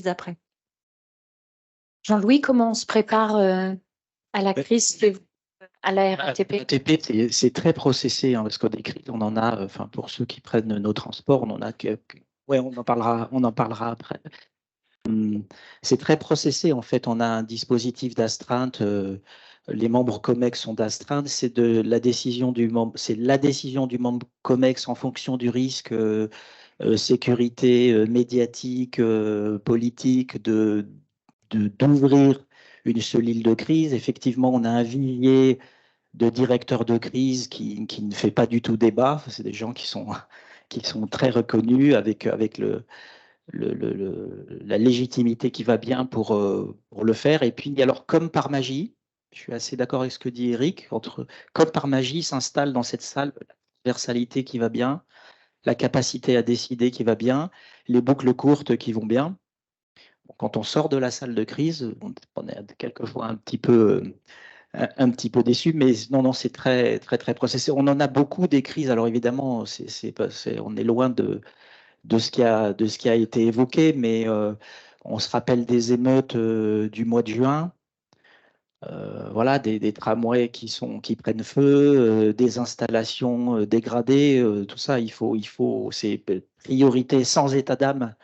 d'après. Jean-Louis, comment on se prépare à la crise à la RATP? La RATP, c'est très processé, hein, parce que des crises, on en a, enfin, pour ceux qui prennent nos transports, on en a ouais, on en parlera après. C'est très processé, en fait. On a un dispositif d'astreinte. Les membres COMEX sont d'astreinte. C'est la décision du membre COMEX en fonction du risque, sécurité médiatique, politique, d'ouvrir une cellule de crise. Effectivement, on a un vivier de directeurs de crise qui ne fait pas du tout débat. C'est des gens qui sont très reconnus avec la légitimité qui va bien pour le faire. Et puis, alors, comme par magie, je suis assez d'accord avec ce que dit Eric, comme par magie s'installe dans cette salle la transversalité qui va bien, la capacité à décider qui va bien, les boucles courtes qui vont bien. Quand on sort de la salle de crise, on est quelquefois un petit peu déçu, mais non, c'est très, très, très processé. On en a beaucoup des crises. Alors évidemment, on est loin de ce qui a été évoqué, mais on se rappelle des émeutes du mois de juin. Voilà, des tramways qui prennent feu, des installations dégradées, tout ça, c'est priorité sans état d'âme,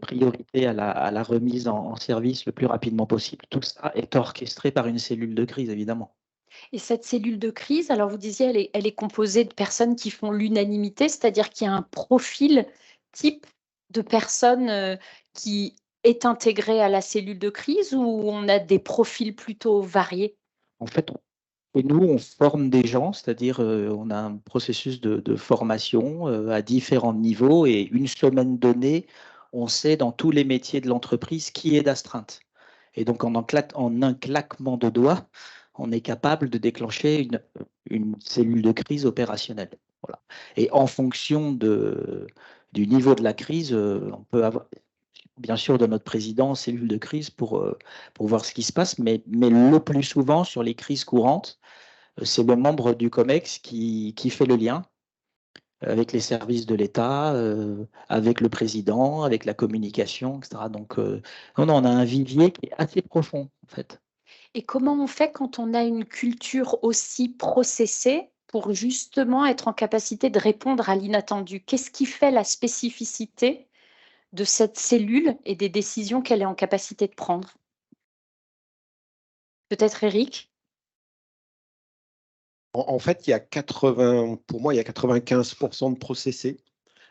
priorité à la remise en service le plus rapidement possible. Tout ça est orchestré par une cellule de crise, évidemment. Et cette cellule de crise, alors vous disiez, elle est composée de personnes qui font l'unanimité, c'est-à-dire qu'il y a un profil type de personne qui est intégrée à la cellule de crise ou on a des profils plutôt variés? En fait, et nous, on forme des gens, c'est-à-dire on a un processus de formation à différents niveaux et une semaine donnée, on sait dans tous les métiers de l'entreprise qui est d'astreinte. Et donc, en un claquement de doigts, on est capable de déclencher une cellule de crise opérationnelle. Voilà. Et en fonction du niveau de la crise, on peut avoir, bien sûr, de notre président, cellule de crise pour voir ce qui se passe, mais le plus souvent, sur les crises courantes, c'est le membre du COMEX qui fait le lien avec les services de l'État, avec le président, avec la communication, etc. Donc, non, on a un vivier qui est assez profond, en fait. Et comment on fait quand on a une culture aussi processée pour justement être en capacité de répondre à l'inattendu? Qu'est-ce qui fait la spécificité de cette cellule et des décisions qu'elle est en capacité de prendre? Peut-être Eric? En fait, pour moi, il y a 95% de processés,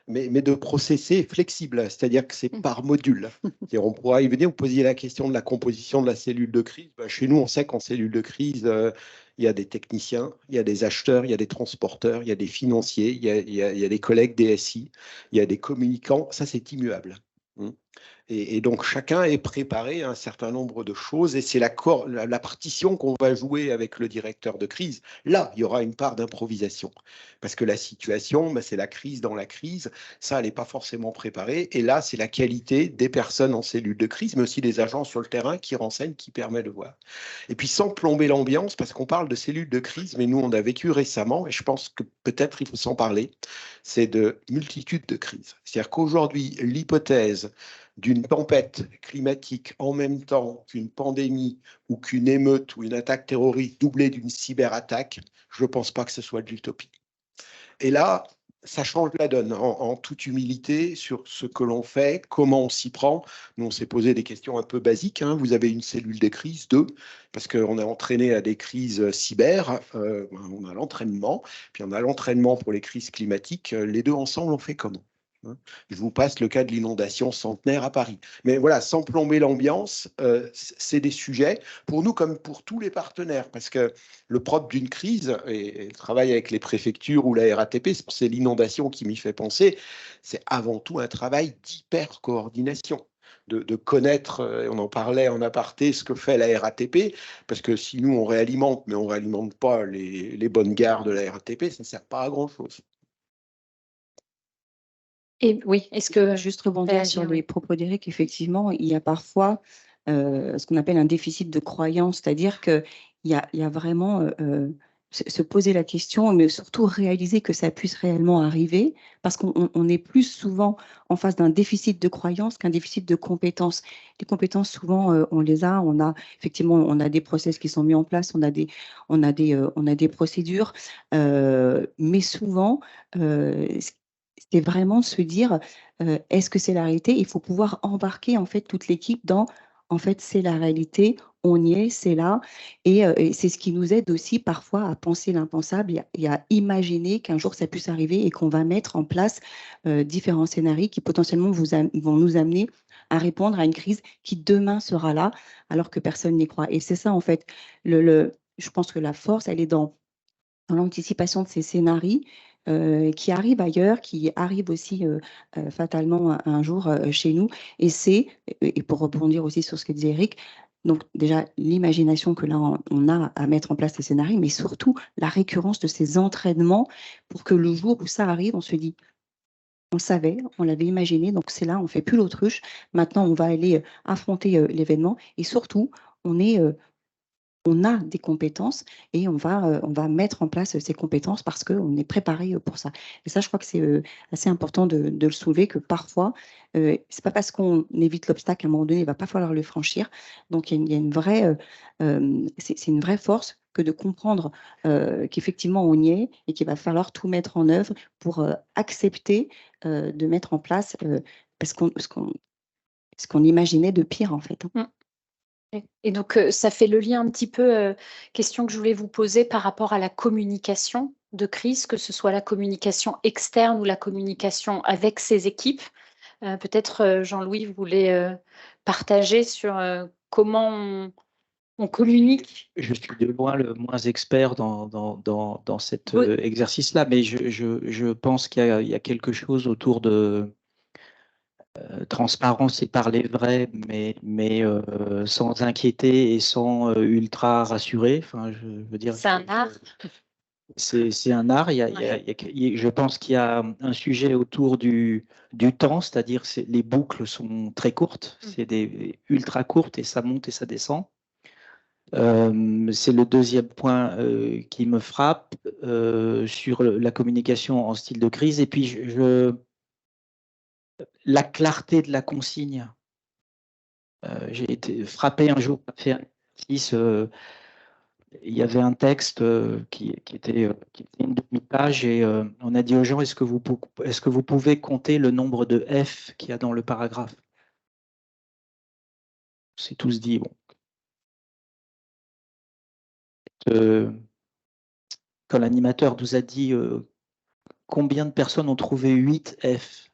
mais de processés flexibles, c'est-à-dire que c'est par module. On pourra y venir, vous posiez la question de la composition de la cellule de crise. Chez nous, on sait qu'en cellule de crise, il y a des techniciens, il y a des acheteurs, il y a des transporteurs, il y a des financiers, il y a des collègues DSI, il y a des communicants. Ça, c'est immuable. Et donc, chacun est préparé à un certain nombre de choses et c'est la partition qu'on va jouer avec le directeur de crise. Là, il y aura une part d'improvisation parce que la situation, c'est la crise dans la crise. Ça, elle n'est pas forcément préparée. Et là, c'est la qualité des personnes en cellule de crise, mais aussi des agents sur le terrain qui renseignent, qui permet de voir. Et puis, sans plomber l'ambiance, parce qu'on parle de cellules de crise, mais nous, on a vécu récemment, et je pense que peut-être il faut s'en parler, c'est de multitude de crises. C'est-à-dire qu'aujourd'hui, l'hypothèse d'une tempête climatique en même temps qu'une pandémie ou qu'une émeute ou une attaque terroriste doublée d'une cyberattaque, je ne pense pas que ce soit de l'utopie. Et là, ça change la donne en toute humilité sur ce que l'on fait, comment on s'y prend. Nous, on s'est posé des questions un peu basiques. Vous avez une cellule de crise, parce qu'on est entraîné à des crises cyber, on a l'entraînement, puis on a l'entraînement pour les crises climatiques. Les deux ensemble, on fait comment ? Je vous passe le cas de l'inondation centenaire à Paris. Mais voilà, sans plomber l'ambiance, c'est des sujets pour nous comme pour tous les partenaires, parce que le propre d'une crise, et le travail avec les préfectures ou la RATP, c'est l'inondation qui m'y fait penser, c'est avant tout un travail d'hyper-coordination. De connaître, on en parlait en aparté, ce que fait la RATP, parce que si nous on réalimente, mais on ne réalimente pas les bonnes gares de la RATP, ça ne sert pas à grand-chose. Et oui, est-ce que juste rebondir sur les propos d'Éric, effectivement, il y a parfois ce qu'on appelle un déficit de croyance, c'est-à-dire qu'il y a vraiment se poser la question, mais surtout réaliser que ça puisse réellement arriver, parce qu'on est plus souvent en face d'un déficit de croyance qu'un déficit de compétences. Les compétences, souvent, on les a, effectivement, on a des process qui sont mis en place, on a des procédures, mais souvent, c'est vraiment se dire, est-ce que c'est la réalité? Il faut pouvoir embarquer en fait toute l'équipe dans, en fait, c'est la réalité, on y est, c'est là. Et c'est ce qui nous aide aussi parfois à penser l'impensable et à imaginer qu'un jour ça puisse arriver et qu'on va mettre en place différents scénarios qui potentiellement vont nous amener à répondre à une crise qui demain sera là alors que personne n'y croit. Et c'est ça en fait, je pense que la force, elle est dans l'anticipation de ces scénarios qui arrivent ailleurs, qui arrivent aussi fatalement un jour chez nous. Et pour rebondir aussi sur ce que disait Eric, donc déjà l'imagination que là on a à mettre en place ces scénarios, mais surtout la récurrence de ces entraînements pour que le jour où ça arrive, on se dit, on le savait, on l'avait imaginé, donc c'est là, on ne fait plus l'autruche. Maintenant, on va aller affronter l'événement et surtout, on a des compétences et on va mettre en place ces compétences parce qu'on est préparé pour ça. Et ça, je crois que c'est assez important de le soulever, que parfois, c'est pas parce qu'on évite l'obstacle qu'à un moment donné, il ne va pas falloir le franchir. Donc, il y a une vraie, c'est une vraie force que de comprendre qu'effectivement, on y est et qu'il va falloir tout mettre en œuvre pour accepter de mettre en place ce qu'on imaginait de pire, en fait. Et donc, ça fait le lien un petit peu, question que je voulais vous poser par rapport à la communication de crise, que ce soit la communication externe ou la communication avec ses équipes. Peut-être, Jean-Louis, vous voulez partager sur comment on communique. Je suis de loin le moins expert dans cet Oui. exercice-là, mais je pense qu'il y a quelque chose autour de transparence et parler vrai, mais sans inquiéter et sans ultra rassurer. Enfin, je veux dire, C'est un art. c'est un art. Je pense qu'il y a un sujet autour du temps, c'est-à-dire les boucles sont très courtes, c'est des ultra courtes et ça monte et ça descend. C'est le deuxième point qui me frappe sur la communication en style de crise. Et puis, la clarté de la consigne. J'ai été frappé un jour, fait un exercice, il y avait un texte qui était une demi-page et on a dit aux gens, est-ce que vous pouvez compter le nombre de F qu'il y a dans le paragraphe? On s'est tous dit, bon. Quand l'animateur nous a dit combien de personnes ont trouvé 8 F?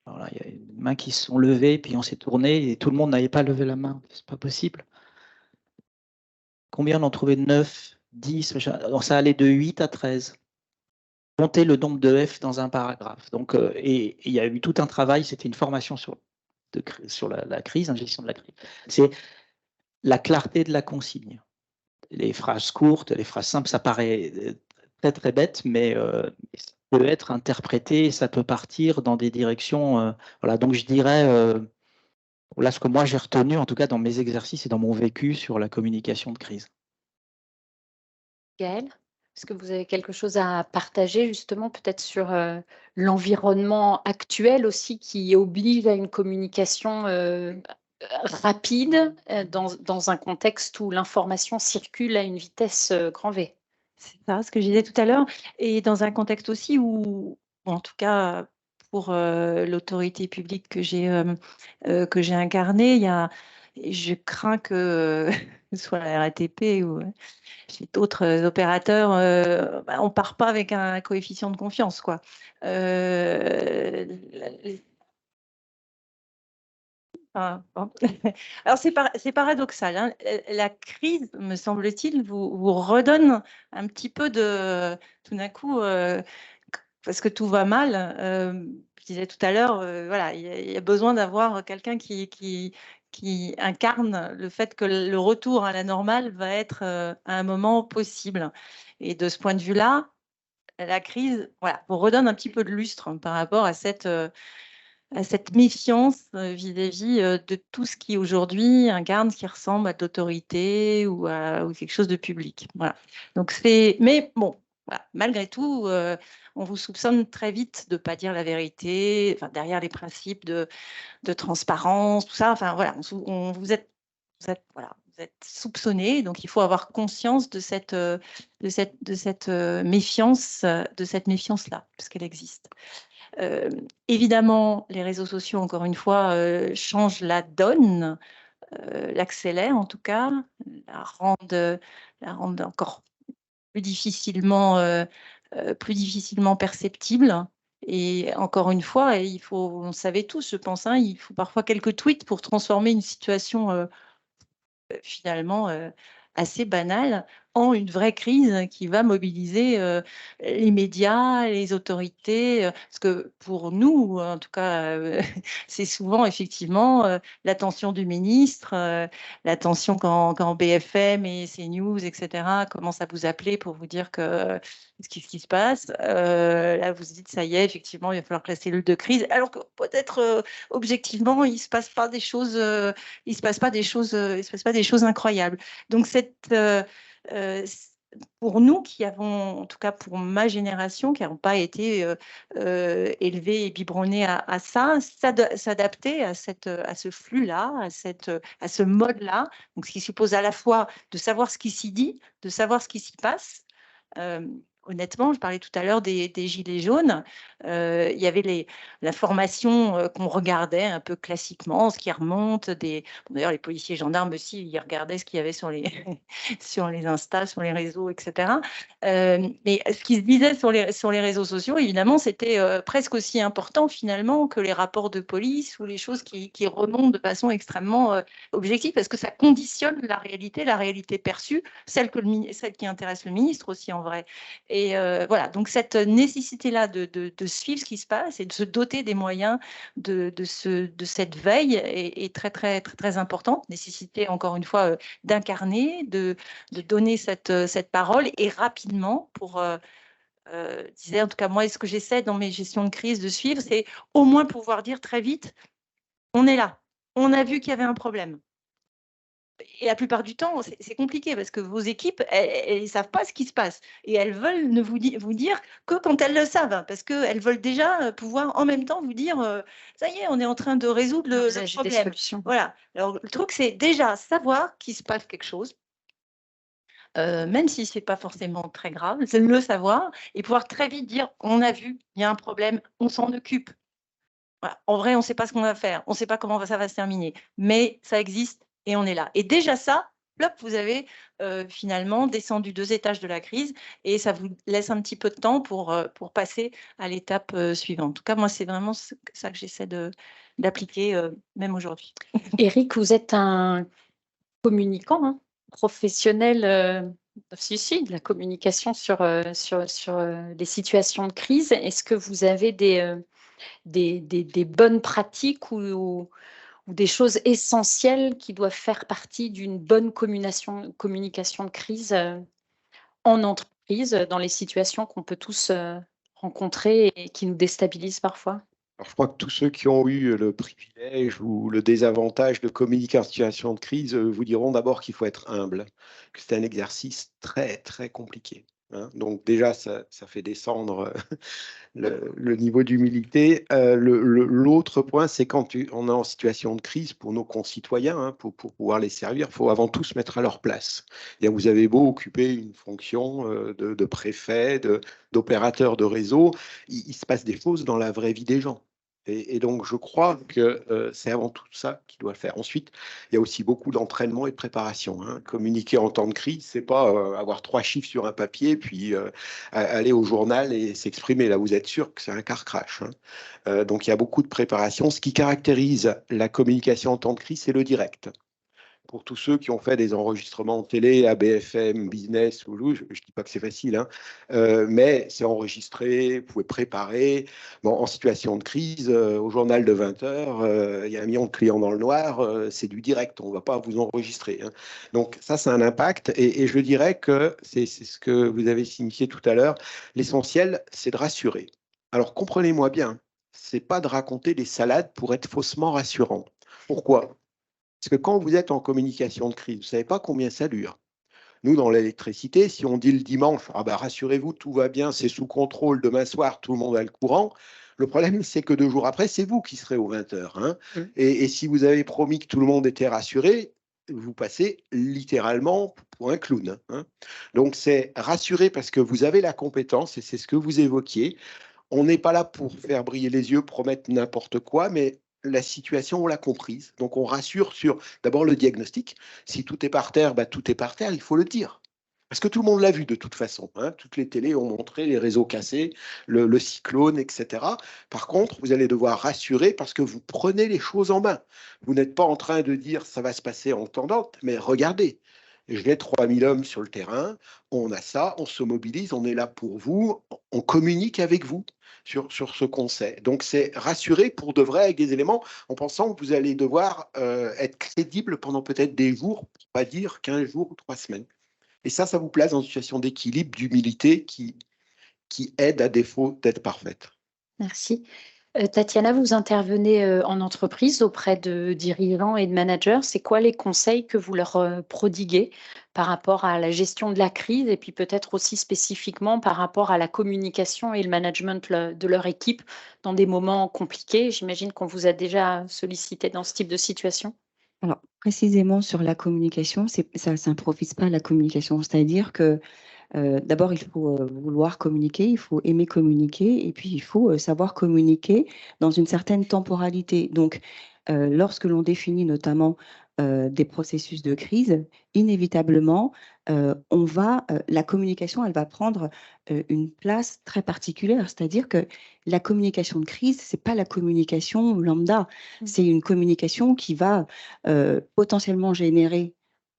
Alors là, il y a des mains qui se sont levées, puis on s'est tourné et tout le monde n'avait pas levé la main. C'est pas possible. Combien en ont trouvé 9, 10? Alors ça allait de 8 à 13. Compter le nombre de F dans un paragraphe. Donc, et il y a eu tout un travail, c'était une formation sur la crise, la gestion de la crise. C'est la clarté de la consigne. Les phrases courtes, les phrases simples, ça paraît très très bête, mais ça peut être interprété, ça peut partir dans des directions. Voilà, donc je dirais, voilà ce que moi j'ai retenu, en tout cas dans mes exercices et dans mon vécu sur la communication de crise. Gaëlle, est-ce que vous avez quelque chose à partager justement peut-être sur l'environnement actuel aussi qui oblige à une communication rapide dans un contexte où l'information circule à une vitesse grand V? C'est ça, ce que je disais tout à l'heure. Et dans un contexte aussi où, en tout cas, pour l'autorité publique que j'ai incarnée, je crains que ce soit la RATP ou chez d'autres opérateurs, on ne part pas avec un coefficient de confiance, quoi. Bon. Alors, c'est paradoxal, hein. La crise, me semble-t-il, vous redonne un petit peu de, tout d'un coup, parce que tout va mal. Je disais tout à l'heure, voilà, il y a besoin d'avoir quelqu'un qui incarne le fait que le retour à la normale va être à un moment possible. Et de ce point de vue-là, la crise, voilà, vous redonne un petit peu de lustre par rapport à cette méfiance vis-à-vis de tout ce qui aujourd'hui incarne ce qui ressemble à de l'autorité ou quelque chose de public. Voilà. Donc mais bon, voilà. Malgré tout, on vous soupçonne très vite de ne pas dire la vérité, enfin, derrière les principes de transparence, tout ça. Enfin voilà, vous êtes soupçonné, donc il faut avoir conscience de cette méfiance, de cette méfiance-là, parce qu'elle existe. Évidemment, les réseaux sociaux, encore une fois, changent la donne, l'accélèrent en tout cas, la rendent encore plus difficilement perceptible. Et encore une fois, on le savait tous, je pense, hein, il faut parfois quelques tweets pour transformer une situation finalement assez banale en une vraie crise qui va mobiliser les médias, les autorités, parce que pour nous, en tout cas, c'est souvent effectivement l'attention du ministre, l'attention quand BFM et CNews, etc., commencent à vous appeler pour vous dire ce qui se passe. Là, vous vous dites, ça y est, effectivement, il va falloir que la cellule de crise, alors que peut-être objectivement, il ne se passe pas des choses, il se passe pas des choses incroyables. Donc pour nous qui avons, en tout cas pour ma génération, qui n'avons pas été élevés et biberonnés à ça, s'adapter à ce flux-là, à ce mode-là, donc ce qui suppose à la fois de savoir ce qui s'y dit, de savoir ce qui s'y passe, honnêtement, je parlais tout à l'heure des gilets jaunes. Il y avait la formation qu'on regardait un peu classiquement, ce qui remonte d'ailleurs, les policiers gendarmes aussi, ils regardaient ce qu'il y avait sur les, sur les Insta, sur les réseaux, etc. Mais ce qui se disait sur les réseaux sociaux, évidemment, c'était presque aussi important finalement que les rapports de police ou les choses qui remontent de façon extrêmement objective, parce que ça conditionne la réalité perçue, celle qui intéresse le ministre aussi en vrai. Et voilà, donc cette nécessité-là de suivre ce qui se passe et de se doter des moyens de cette veille est très, très, très, très importante. Nécessité, encore une fois, d'incarner, de donner cette parole et rapidement pour, disais, en tout cas, moi, ce que j'essaie dans mes gestions de crise de suivre, c'est au moins pouvoir dire très vite, on est là, on a vu qu'il y avait un problème. Et la plupart du temps, c'est compliqué parce que vos équipes, elles ne savent pas ce qui se passe. Et elles veulent ne vous dire que quand elles le savent, parce qu'elles veulent déjà pouvoir en même temps vous dire ça y est, on est en train de résoudre le problème. Voilà. Alors, le truc, c'est déjà savoir qu'il se passe quelque chose. Même si ce n'est pas forcément très grave, c'est le savoir et pouvoir très vite dire on a vu, il y a un problème, on s'en occupe. Voilà. En vrai, on ne sait pas ce qu'on va faire, on ne sait pas comment ça va se terminer, mais ça existe et on est là. Et déjà ça, plop, vous avez finalement descendu 2 étages de la crise et ça vous laisse un petit peu de temps pour passer à l'étape suivante. En tout cas, moi, c'est vraiment ça que j'essaie d'appliquer même aujourd'hui. Éric, vous êtes un communicant, hein, professionnel de la communication sur les situations de crise. Est-ce que vous avez des bonnes pratiques ou des choses essentielles qui doivent faire partie d'une bonne communication de crise en entreprise, dans les situations qu'on peut tous rencontrer et qui nous déstabilisent parfois? Alors, je crois que tous ceux qui ont eu le privilège ou le désavantage de communiquer en situation de crise vous diront d'abord qu'il faut être humble, que c'est un exercice très, très compliqué. Hein. Donc déjà, ça fait descendre le niveau d'humilité. L'autre point, c'est quand on est en situation de crise pour nos concitoyens, hein, pour pouvoir les servir, il faut avant tout se mettre à leur place. Et vous avez beau occuper une fonction de préfet, d'opérateur de réseau, il se passe des choses dans la vraie vie des gens. Et donc, je crois que c'est avant tout ça qu'il doit faire. Ensuite, il y a aussi beaucoup d'entraînement et de préparation. Hein. Communiquer en temps de crise, c'est pas avoir 3 chiffres sur un papier, puis aller au journal et s'exprimer. Là, vous êtes sûr que c'est un car crash. Hein. Donc, il y a beaucoup de préparation. Ce qui caractérise la communication en temps de crise, c'est le direct. Pour tous ceux qui ont fait des enregistrements télé à BFM Business ou je ne dis pas que c'est facile, hein, mais c'est enregistré, vous pouvez préparer. Bon, en situation de crise, au journal de 20 h, il y a 1 million de clients dans le noir, c'est du direct, on ne va pas vous enregistrer. Hein. Donc ça, c'est un impact et je dirais que c'est ce que vous avez signifié tout à l'heure. L'essentiel, c'est de rassurer. Alors comprenez-moi bien, ce n'est pas de raconter des salades pour être faussement rassurant. Pourquoi ? Parce que quand vous êtes en communication de crise, vous ne savez pas combien ça dure. Nous, dans l'électricité, si on dit le dimanche, ah ben, rassurez-vous, tout va bien, c'est sous contrôle, demain soir, tout le monde a le courant. Le problème, c'est que 2 jours après, c'est vous qui serez aux 20 h. Hein. Et si vous avez promis que tout le monde était rassuré, vous passez littéralement pour un clown. Hein. Donc, c'est rassurer parce que vous avez la compétence, et c'est ce que vous évoquiez. On n'est pas là pour faire briller les yeux, promettre n'importe quoi, mais la situation, on l'a comprise. Donc, on rassure sur d'abord le diagnostic. Si tout est par terre, bah, tout est par terre, il faut le dire. Parce que tout le monde l'a vu de toute façon. Hein. Toutes les télés ont montré les réseaux cassés, le cyclone, etc. Par contre, vous allez devoir rassurer parce que vous prenez les choses en main. Vous n'êtes pas en train de dire ça va se passer en tendance, mais regardez. J'ai 3000 hommes sur le terrain, on a ça, on se mobilise, on est là pour vous, on communique avec vous sur ce qu'on sait. Donc, c'est rassurer pour de vrai avec des éléments en pensant que vous allez devoir être crédible pendant peut-être des jours, pour pas dire 15 jours ou 3 semaines. Et ça vous place dans une situation d'équilibre, d'humilité qui aide à défaut d'être parfaite. Merci. Tatiana, vous intervenez en entreprise auprès de dirigeants et de managers. C'est quoi les conseils que vous leur prodiguez par rapport à la gestion de la crise et puis peut-être aussi spécifiquement par rapport à la communication et le management de leur équipe dans des moments compliqués? J'imagine qu'on vous a déjà sollicité dans ce type de situation. Alors, précisément sur la communication, ça ne s'improvise pas la communication. C'est-à-dire que D'abord, il faut vouloir communiquer, il faut aimer communiquer, et puis il faut savoir communiquer dans une certaine temporalité. Donc, lorsque l'on définit notamment des processus de crise, inévitablement, la communication, elle va prendre une place très particulière. C'est-à-dire que la communication de crise, c'est pas la communication lambda, c'est une communication qui va potentiellement générer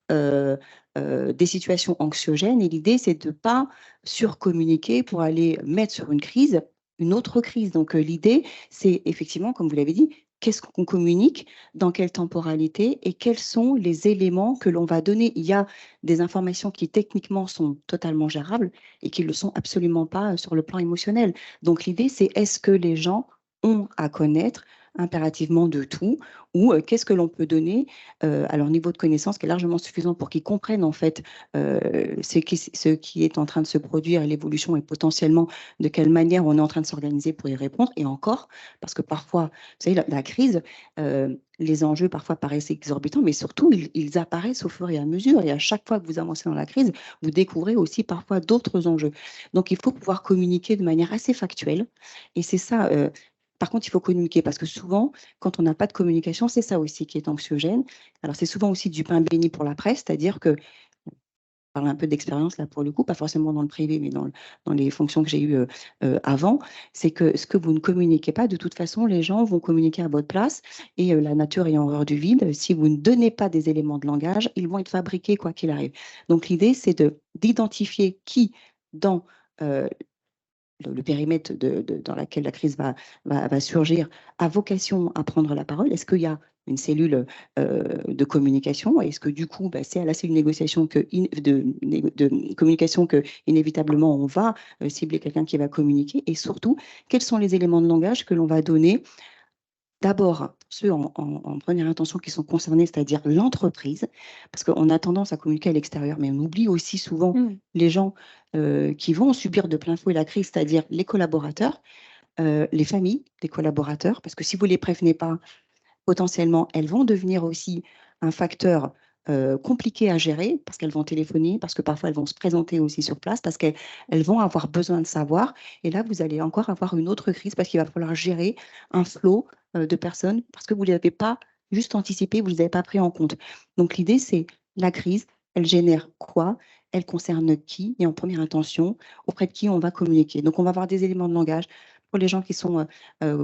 des situations anxiogènes. Et l'idée, c'est de ne pas surcommuniquer pour aller mettre sur une autre crise. Donc, l'idée, c'est effectivement, comme vous l'avez dit, qu'est-ce qu'on communique, dans quelle temporalité et quels sont les éléments que l'on va donner. Il y a des informations qui techniquement sont totalement gérables et qui ne le sont absolument pas sur le plan émotionnel. Donc, l'idée, c'est est-ce que les gens ont à connaître impérativement de tout, ou qu'est-ce que l'on peut donner à leur niveau de connaissance qui est largement suffisant pour qu'ils comprennent en fait ce qui est en train de se produire, l'évolution et potentiellement de quelle manière on est en train de s'organiser pour y répondre. Et encore, parce que parfois, vous savez, la crise, les enjeux parfois paraissent exorbitants, mais surtout, ils apparaissent au fur et à mesure. Et à chaque fois que vous avancez dans la crise, vous découvrez aussi parfois d'autres enjeux. Donc, il faut pouvoir communiquer de manière assez factuelle. Et c'est ça. Par contre, il faut communiquer parce que souvent, quand on n'a pas de communication, c'est ça aussi qui est anxiogène. Alors, c'est souvent aussi du pain béni pour la presse, c'est-à-dire que, je parle un peu d'expérience là pour le coup, pas forcément dans le privé, mais dans les fonctions que j'ai eues avant, c'est que ce que vous ne communiquez pas, de toute façon, les gens vont communiquer à votre place et la nature ayant horreur du vide, si vous ne donnez pas des éléments de langage, ils vont être fabriqués quoi qu'il arrive. Donc, l'idée, c'est d'identifier qui, dans le périmètre dans lequel la crise va surgir, a vocation à prendre la parole. Est-ce qu'il y a une cellule de communication? Est-ce que du coup, c'est à la cellule de communication que inévitablement on va cibler quelqu'un qui va communiquer? Et surtout, quels sont les éléments de langage que l'on va donner? D'abord, ceux en première intention qui sont concernés, c'est-à-dire l'entreprise, parce qu'on a tendance à communiquer à l'extérieur, mais on oublie aussi souvent les gens qui vont subir de plein fouet la crise, c'est-à-dire les collaborateurs, les familles des collaborateurs, parce que si vous ne les prévenez pas, potentiellement, elles vont devenir aussi un facteur compliqué à gérer, parce qu'elles vont téléphoner, parce que parfois elles vont se présenter aussi sur place, parce qu'elles vont avoir besoin de savoir. Et là, vous allez encore avoir une autre crise, parce qu'il va falloir gérer un flot de personnes, parce que vous ne l'avez pas juste anticipé, vous ne les avez pas pris en compte. Donc l'idée, c'est la crise, elle génère quoi? Elle concerne qui? Et en première intention, auprès de qui on va communiquer. Donc on va avoir des éléments de langage pour les gens qui sont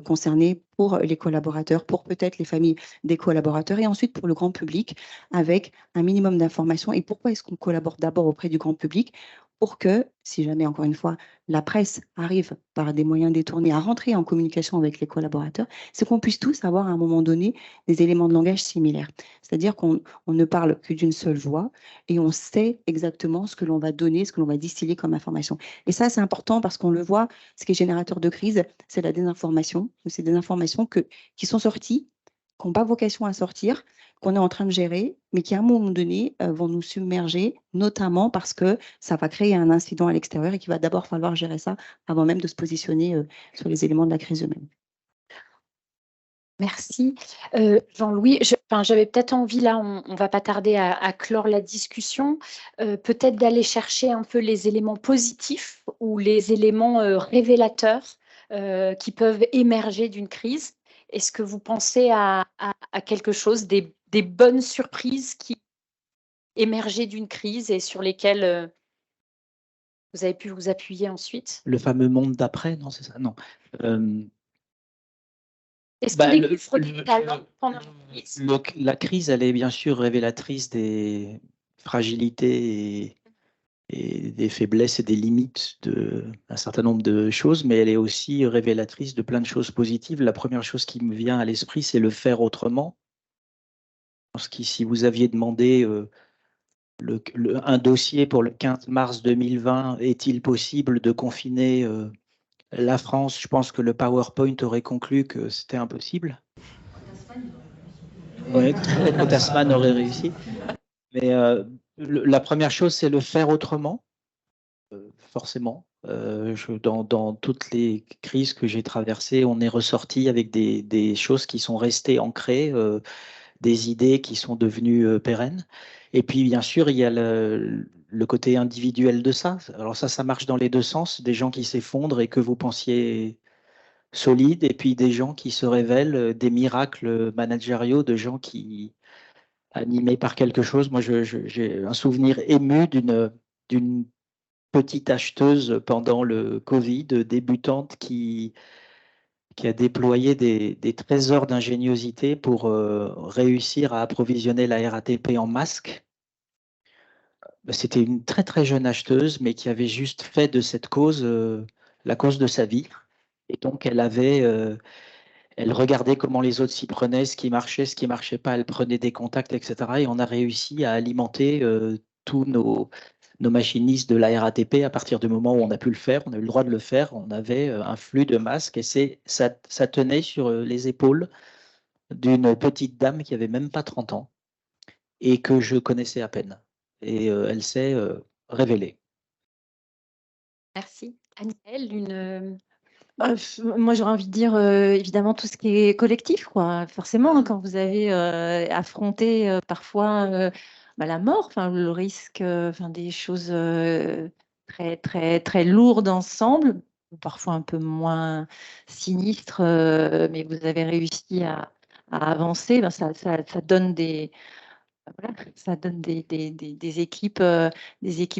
concernés, pour les collaborateurs, pour peut-être les familles des collaborateurs, et ensuite pour le grand public, avec un minimum d'informations. Et pourquoi est-ce qu'on collabore d'abord auprès du grand public? Pour que, si jamais, encore une fois, la presse arrive par des moyens détournés à rentrer en communication avec les collaborateurs, c'est qu'on puisse tous avoir à un moment donné des éléments de langage similaires. C'est-à-dire qu'on ne parle que d'une seule voix et on sait exactement ce que l'on va donner, ce que l'on va distiller comme information. Et ça, c'est important parce qu'on le voit, ce qui est générateur de crise, c'est la désinformation. C'est des informations qui sont sorties, qui n'ont pas vocation à sortir, qu'on est en train de gérer, mais qui à un moment donné vont nous submerger, notamment parce que ça va créer un incident à l'extérieur et qu'il va d'abord falloir gérer ça avant même de se positionner sur les éléments de la crise eux-mêmes. Merci. Jean-Louis, j'avais peut-être envie, là, on ne va pas tarder à clore la discussion, peut-être d'aller chercher un peu les éléments positifs ou les éléments révélateurs qui peuvent émerger d'une crise. Est-ce que vous pensez à quelque chose, des bonnes surprises qui émergeaient d'une crise et sur lesquelles vous avez pu vous appuyer ensuite? Le fameux monde d'après, non, c'est ça? Non. Est-ce qu'on découvre des talents pendant la crise? La crise, elle est bien sûr révélatrice des fragilités et des faiblesses et des limites d'un certain nombre de choses, mais elle est aussi révélatrice de plein de choses positives. La première chose qui me vient à l'esprit, c'est le faire autrement. Parce que si vous aviez demandé un dossier pour le 15 mars 2020, est-il possible de confiner la France, je pense que le PowerPoint aurait conclu que c'était impossible. Oui, Tasman aurait réussi. Mais la première chose, c'est le faire autrement, forcément. Dans toutes les crises que j'ai traversées, on est ressorti avec des choses qui sont restées ancrées. des idées qui sont devenues pérennes. Et puis, bien sûr, il y a le côté individuel de ça. Alors ça marche dans les deux sens. Des gens qui s'effondrent et que vous pensiez solides, et puis des gens qui se révèlent, des miracles managériaux, de gens qui, animés par quelque chose. Moi, j'ai un souvenir ému d'une petite acheteuse pendant le Covid, débutante, qui a déployé des trésors d'ingéniosité pour réussir à approvisionner la RATP en masques. C'était une très très jeune acheteuse, mais qui avait juste fait de cette cause la cause de sa vie. Et donc elle regardait comment les autres s'y prenaient, ce qui marchait pas, elle prenait des contacts, etc. Et on a réussi à alimenter tous nos machinistes de la RATP à partir du moment où on a pu le faire, on a eu le droit de le faire, on avait un flux de masques et ça tenait sur les épaules d'une petite dame qui avait même pas 30 ans et que je connaissais à peine. Et elle s'est révélée. Merci. Aniel, Moi, j'aurais envie de dire, évidemment, tout ce qui est collectif, quoi. Forcément, hein, quand vous avez affronté parfois la mort, enfin, le risque, enfin, des choses très, très, très lourdes ensemble, parfois un peu moins sinistres, mais vous avez réussi à avancer, ben, ça donne voilà, ça donne des équipes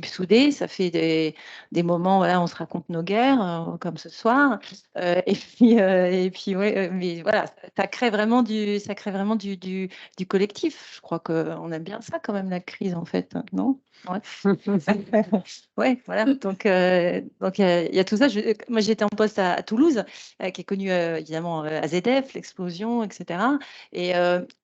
soudées, ça fait des moments, voilà, on se raconte nos guerres, comme ce soir. Et puis ouais, mais voilà, ça crée vraiment du collectif. Je crois qu'on aime bien ça quand même, la crise, en fait, non? Ouais. Ouais, voilà. Donc, il y a tout ça. Moi, j'étais en poste à Toulouse, qui est connu évidemment AZF, l'explosion, etc. Et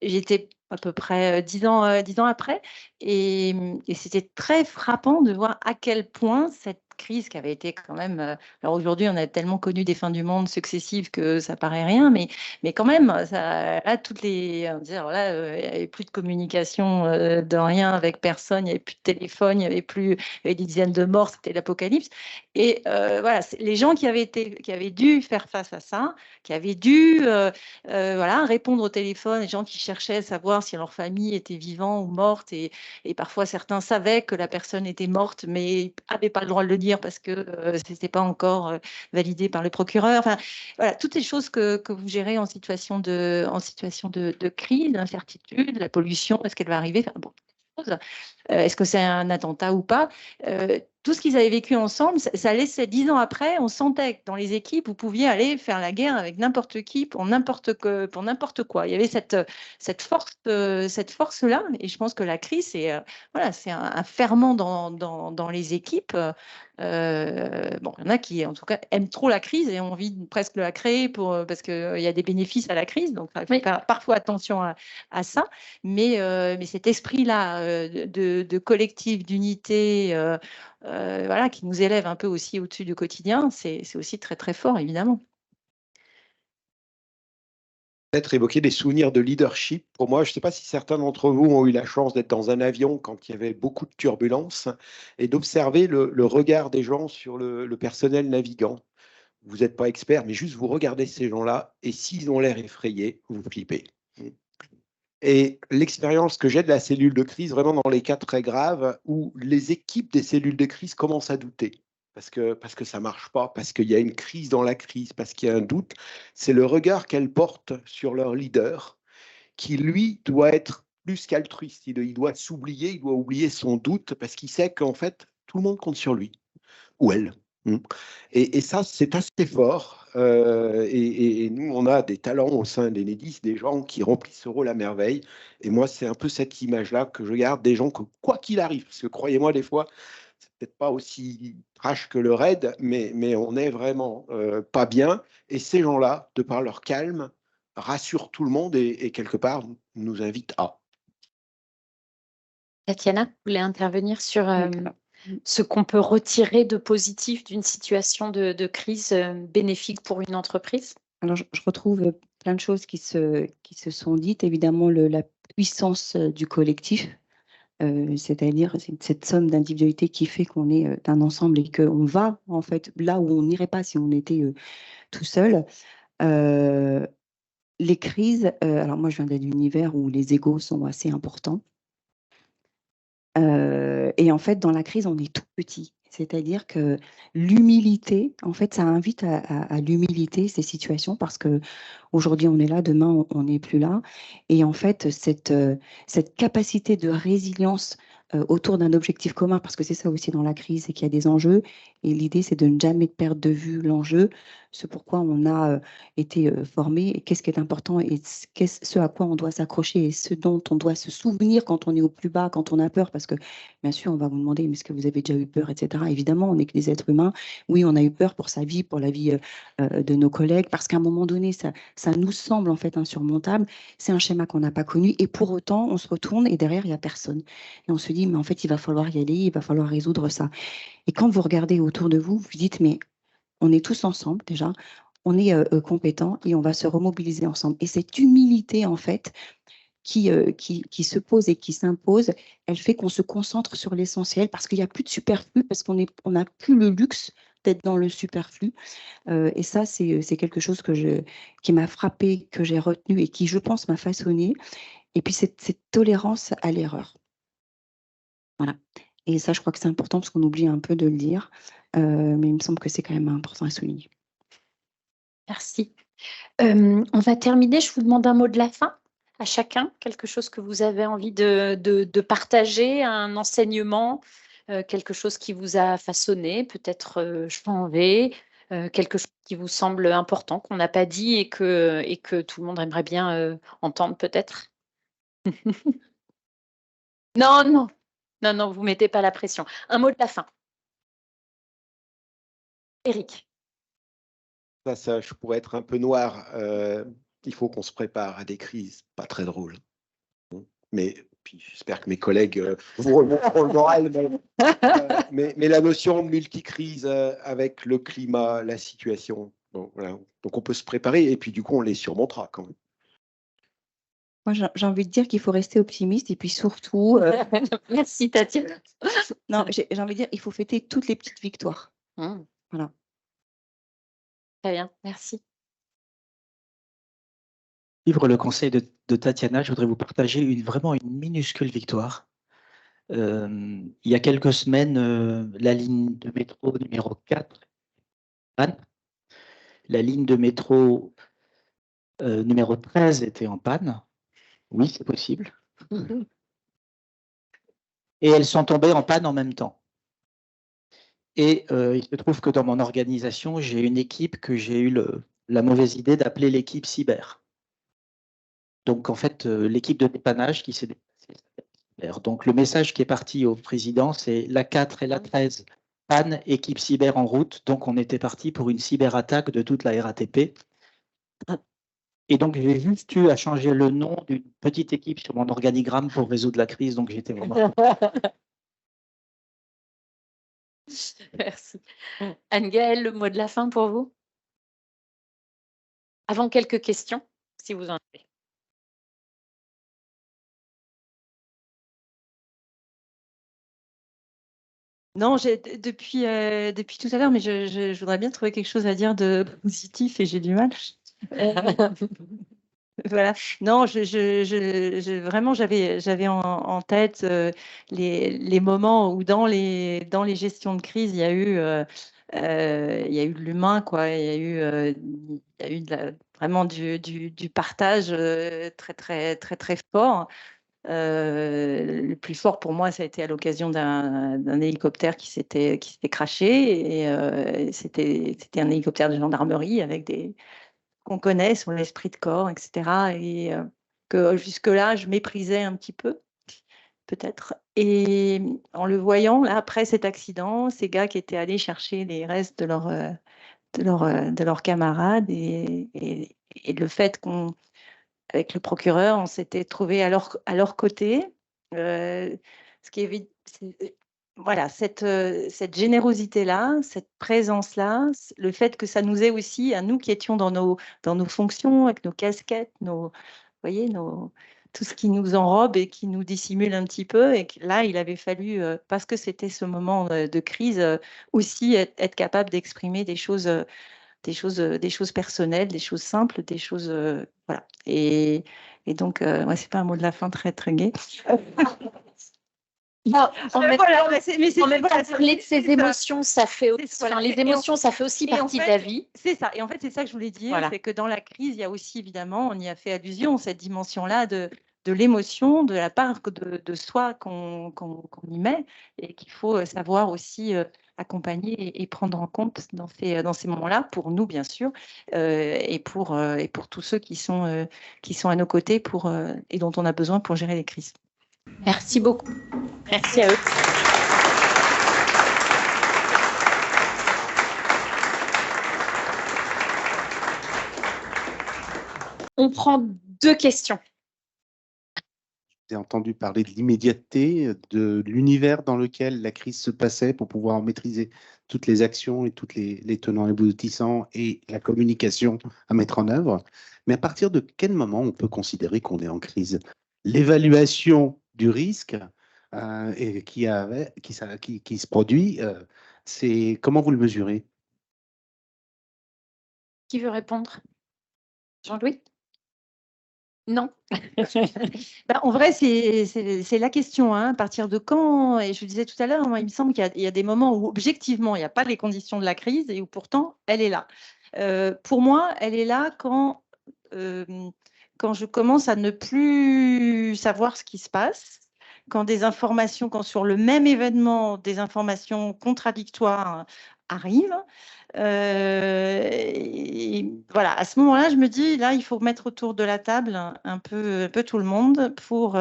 j'étais à peu près 10 ans après. Et c'était très frappant de voir à quel point cette crise qui avait été quand même... alors aujourd'hui, on a tellement connu des fins du monde successives que ça paraît rien, mais quand même, ça, là, dire, là, il n'y avait plus de communication de rien avec personne, il n'y avait plus de téléphone, il y avait des dizaines de morts, c'était l'apocalypse. Et voilà, les gens qui avaient dû faire face à ça, qui avaient dû voilà, répondre au téléphone, les gens qui cherchaient à savoir si leur famille était vivante ou morte, et parfois certains savaient que la personne était morte, mais n'avaient pas le droit de le dire parce que ce n'était pas encore validé par le procureur. Enfin, voilà, toutes les choses que vous gérez en situation de crise, d'incertitude, la pollution, est-ce qu'elle va arriver? Enfin, bon, est-ce que c'est un attentat ou pas? Tout ce qu'ils avaient vécu ensemble, ça laissait 10 ans après, on sentait que dans les équipes, vous pouviez aller faire la guerre avec n'importe qui pour n'importe quoi. Il y avait cette force-là, et je pense que la crise, c'est voilà, c'est un ferment dans les équipes. Bon, il y en a qui, en tout cas, aiment trop la crise et ont envie presque de la créer parce qu'il y a des bénéfices à la crise. Donc, il faut faire parfois attention à ça. Mais cet esprit-là de collectif, d'unité, voilà, qui nous élève un peu aussi au-dessus du quotidien, c'est aussi très, très fort, évidemment. Peut-être évoquer des souvenirs de leadership. Pour moi, je ne sais pas si certains d'entre vous ont eu la chance d'être dans un avion quand il y avait beaucoup de turbulences et d'observer le regard des gens sur le personnel navigant. Vous n'êtes pas expert, mais juste vous regardez ces gens-là et s'ils ont l'air effrayés, vous flippez. Et l'expérience que j'ai de la cellule de crise, vraiment dans les cas très graves, où les équipes des cellules de crise commencent à douter, parce que ça ne marche pas, parce qu'il y a une crise dans la crise, parce qu'il y a un doute, c'est le regard qu'elles portent sur leur leader, qui, lui, doit être plus qu'altruiste. Il doit s'oublier, il doit oublier son doute, parce qu'il sait qu'en fait, tout le monde compte sur lui, ou elle. Et ça, c'est assez fort. Et nous, on a des talents au sein d'Enedis, des gens qui remplissent ce rôle à merveille. Et moi, c'est un peu cette image-là que je garde, des gens que, quoi qu'il arrive, parce que croyez-moi, des fois, c'est peut-être pas aussi trash que le raid, mais on est vraiment pas bien. Et ces gens-là, de par leur calme, rassurent tout le monde et quelque part, nous invitent à. Tatiana, vous voulez intervenir sur ce qu'on peut retirer de positif d'une situation de crise bénéfique pour une entreprise? Alors, je retrouve plein de choses qui se sont dites. Évidemment, la puissance du collectif, c'est-à-dire cette somme d'individualité qui fait qu'on est un ensemble et qu'on va, en fait, là où on n'irait pas si on était tout seul. les crises, alors moi je viens d'un univers où les égos sont assez importants. Et en fait, dans la crise, on est tout petit. C'est-à-dire que l'humilité, en fait, ça invite à l'humilité, ces situations, parce que aujourd'hui on est là, demain on n'est plus là. Et en fait, cette capacité de résilience autour d'un objectif commun, parce que c'est ça aussi dans la crise, c'est qu'il y a des enjeux. Et l'idée, c'est de ne jamais perdre de vue l'enjeu, ce pourquoi on a été formé, qu'est-ce qui est important et ce à quoi on doit s'accrocher et ce dont on doit se souvenir quand on est au plus bas, quand on a peur, parce que bien sûr, on va vous demander, mais est-ce que vous avez déjà eu peur, etc. Évidemment, on n'est que des êtres humains. Oui, on a eu peur pour sa vie, pour la vie de nos collègues, parce qu'à un moment donné, ça nous semble en fait insurmontable. C'est un schéma qu'on n'a pas connu et pour autant, on se retourne et derrière, il n'y a personne. Et on se dit, mais en fait, il va falloir y aller, il va falloir résoudre ça. Et quand vous regardez autour de vous, vous dites, mais on est tous ensemble déjà, on est compétents et on va se remobiliser ensemble. Et cette humilité, en fait, qui se pose et qui s'impose, elle fait qu'on se concentre sur l'essentiel parce qu'il n'y a plus de superflu, parce qu'on n'a plus le luxe d'être dans le superflu. Et ça, c'est quelque chose qui m'a frappé, que j'ai retenu et qui, je pense, m'a façonné. Et puis, cette tolérance à l'erreur. Voilà. Et ça, je crois que c'est important parce qu'on oublie un peu de le dire. Mais il me semble que c'est quand même important à souligner. Merci. On va terminer. Je vous demande un mot de la fin à chacun, quelque chose que vous avez envie de partager, un enseignement, quelque chose qui vous a façonné, peut-être changé, quelque chose qui vous semble important, qu'on n'a pas dit et que tout le monde aimerait bien entendre peut-être. Non, non, non, non, vous ne mettez pas la pression. Un mot de la fin. Éric. Ça, je pourrais être un peu noir. Il faut qu'on se prépare à des crises pas très drôles. Mais puis j'espère que mes collègues vous remonteront le moral. Mais la notion de multicrise avec le climat, la situation, bon, voilà. Donc on peut se préparer et puis du coup on les surmontera quand même. Moi, j'ai envie de dire qu'il faut rester optimiste et puis surtout. Merci Tatiana. Non, j'ai envie de dire qu'il faut fêter toutes les petites victoires. Voilà. Très bien, merci. Suivre le conseil de Tatiana, je voudrais vous partager vraiment une minuscule victoire. Il y a quelques semaines, la ligne de métro numéro 4, panne. La ligne de métro numéro 13 était en panne. Oui, c'est possible. Et elles sont tombées en panne en même temps. Et il se trouve que dans mon organisation, j'ai une équipe que j'ai eu la mauvaise idée d'appeler l'équipe cyber. Donc, en fait, l'équipe de dépannage qui s'est déplacée. Donc, le message qui est parti au président, c'est la 4 et la 13, panne, équipe cyber en route. Donc, on était parti pour une cyberattaque de toute la RATP. Et donc, j'ai juste eu à changer le nom d'une petite équipe sur mon organigramme pour résoudre la crise. Donc, j'étais vraiment... Merci. Anne-Gaëlle, le mot de la fin pour vous? Avant quelques questions, si vous en avez. Non, depuis tout à l'heure, mais je voudrais bien trouver quelque chose à dire de positif et j'ai du mal. Voilà. Non, vraiment, j'avais en tête les moments où dans les gestions de crise, il y a eu de l'humain, quoi. Il y a eu vraiment du partage très, très, très, très fort. Le plus fort pour moi, ça a été à l'occasion d'un hélicoptère qui s'était crashé. Et c'était un hélicoptère de gendarmerie avec qu'on connaît sur l'esprit de corps, etc. Et que jusque-là, je méprisais un petit peu, peut-être. Et en le voyant, là, après cet accident, ces gars qui étaient allés chercher les restes de leurs camarades et le fait qu'avec le procureur, on s'était trouvé à leur côté, ce qui est voilà, cette générosité-là, cette présence-là, le fait que ça nous est aussi, à nous qui étions dans nos fonctions, avec nos casquettes, vous voyez, tout ce qui nous enrobe et qui nous dissimule un petit peu. Et que là, il avait fallu, parce que c'était ce moment de crise, aussi être capable d'exprimer des choses des choses personnelles, des choses simples, des choses voilà. Et donc, ouais, c'est pas un mot de la fin très très gai. Non, en même temps, voilà, parler de ses émotions, ça fait aussi, voilà. les émotions, ça fait aussi partie de la vie. C'est ça. Et en fait, c'est ça que je voulais dire, Voilà. c'est que dans la crise, il y a aussi, évidemment, on y a fait allusion, cette dimension-là de l'émotion, de la part de soi qu'on y met, et qu'il faut savoir aussi accompagner et prendre en compte dans ces moments-là, pour nous, bien sûr, et pour tous ceux qui sont à nos côtés et dont on a besoin pour gérer les crises. Merci beaucoup. Merci à eux. On prend 2 questions. J'ai entendu parler de l'immédiateté, de l'univers dans lequel la crise se passait pour pouvoir en maîtriser toutes les actions et toutes les tenants et aboutissants et la communication à mettre en œuvre. Mais à partir de quel moment on peut considérer qu'on est en crise? L'évaluation du risque et qui se produit, c'est comment vous le mesurez? Qui veut répondre? Jean-Louis? Non. En vrai, c'est la question. Hein, à partir de quand? Et je disais tout à l'heure, il me semble qu'il y a des moments où, objectivement, il n'y a pas les conditions de la crise et où pourtant, elle est là. Pour moi, elle est là quand je commence à ne plus savoir ce qui se passe, quand sur le même événement, des informations contradictoires arrivent. Et voilà, à ce moment-là, je me dis, là, il faut mettre autour de la table un peu tout le monde pour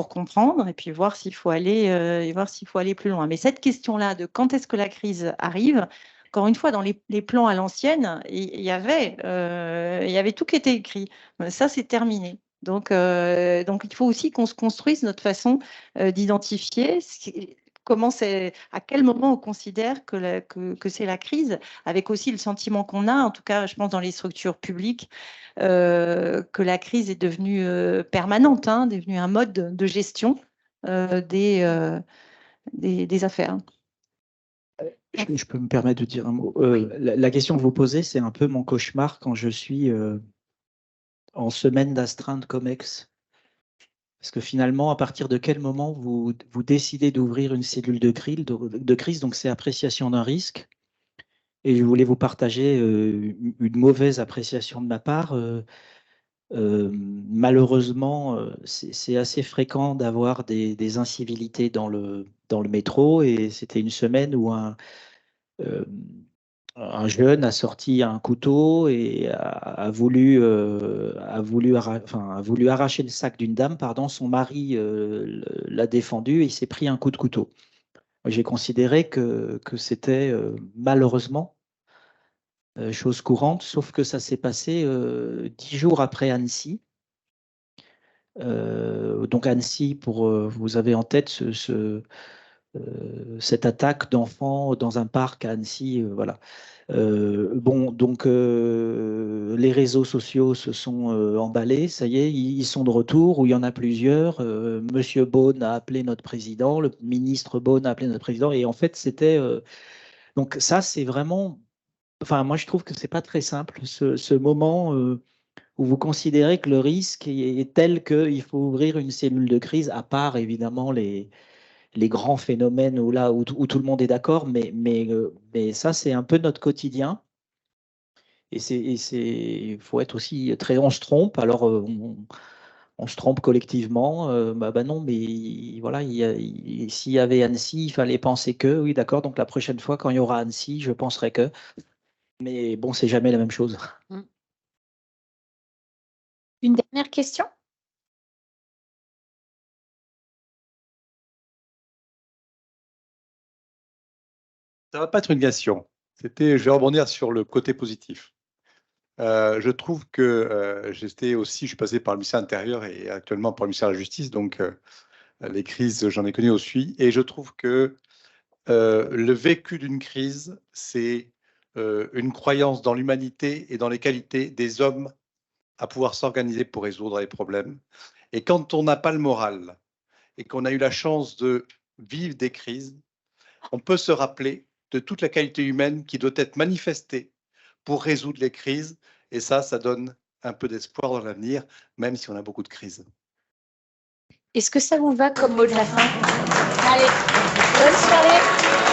comprendre et puis voir s'il faut aller plus loin. Mais cette question-là de quand est-ce que la crise arrive, encore une fois, dans les plans à l'ancienne, il y avait tout qui était écrit. Ça, c'est terminé. Donc, il faut aussi qu'on se construise notre façon d'identifier à quel moment on considère que c'est la crise, avec aussi le sentiment qu'on a, en tout cas, je pense, dans les structures publiques, que la crise est devenue permanente, devenue un mode de gestion des affaires. Je peux me permettre de dire un mot. La question que vous posez, c'est un peu mon cauchemar quand je suis en semaine d'astreinte COMEX. Parce que finalement, à partir de quel moment vous décidez d'ouvrir une cellule de crise, donc c'est appréciation d'un risque. Et je voulais vous partager une mauvaise appréciation de ma part. Malheureusement, c'est assez fréquent d'avoir des incivilités dans le métro. Et c'était une semaine où un jeune a sorti un couteau et a voulu arracher le sac d'une dame. Pardon, son mari l'a défendu et il s'est pris un coup de couteau. J'ai considéré que c'était malheureusement chose courante, sauf que ça s'est passé 10 jours après Annecy. Donc Annecy, vous avez en tête cette attaque d'enfants dans un parc à Annecy, voilà. Donc les réseaux sociaux se sont emballés, ça y est, ils sont de retour, où il y en a plusieurs. Monsieur Beaune a appelé notre président, le ministre Beaune a appelé notre président, et en fait c'était donc ça c'est vraiment, enfin moi je trouve que c'est pas très simple ce moment où vous considérez que le risque est tel qu'il faut ouvrir une cellule de crise, à part évidemment les grands phénomènes où tout le monde est d'accord, mais ça, c'est un peu notre quotidien. Et il faut être aussi très... On se trompe, alors on se trompe collectivement. Non, mais voilà, s'il y avait Annecy, il fallait penser que, oui, d'accord, donc la prochaine fois, quand il y aura Annecy, je penserai que. Mais bon, c'est jamais la même chose. Une dernière question? Ça ne va pas être une question. Je vais rebondir sur le côté positif. Je trouve que je suis passé par le ministère de l'Intérieur et actuellement par le ministère de la Justice, donc les crises, j'en ai connu aussi. Et je trouve que le vécu d'une crise, c'est une croyance dans l'humanité et dans les qualités des hommes à pouvoir s'organiser pour résoudre les problèmes. Et quand on n'a pas le moral et qu'on a eu la chance de vivre des crises, on peut se rappeler de toute la qualité humaine qui doit être manifestée pour résoudre les crises. Et ça donne un peu d'espoir dans l'avenir, même si on a beaucoup de crises. Est-ce que ça vous va comme mot de la fin? Allez, bonne soirée.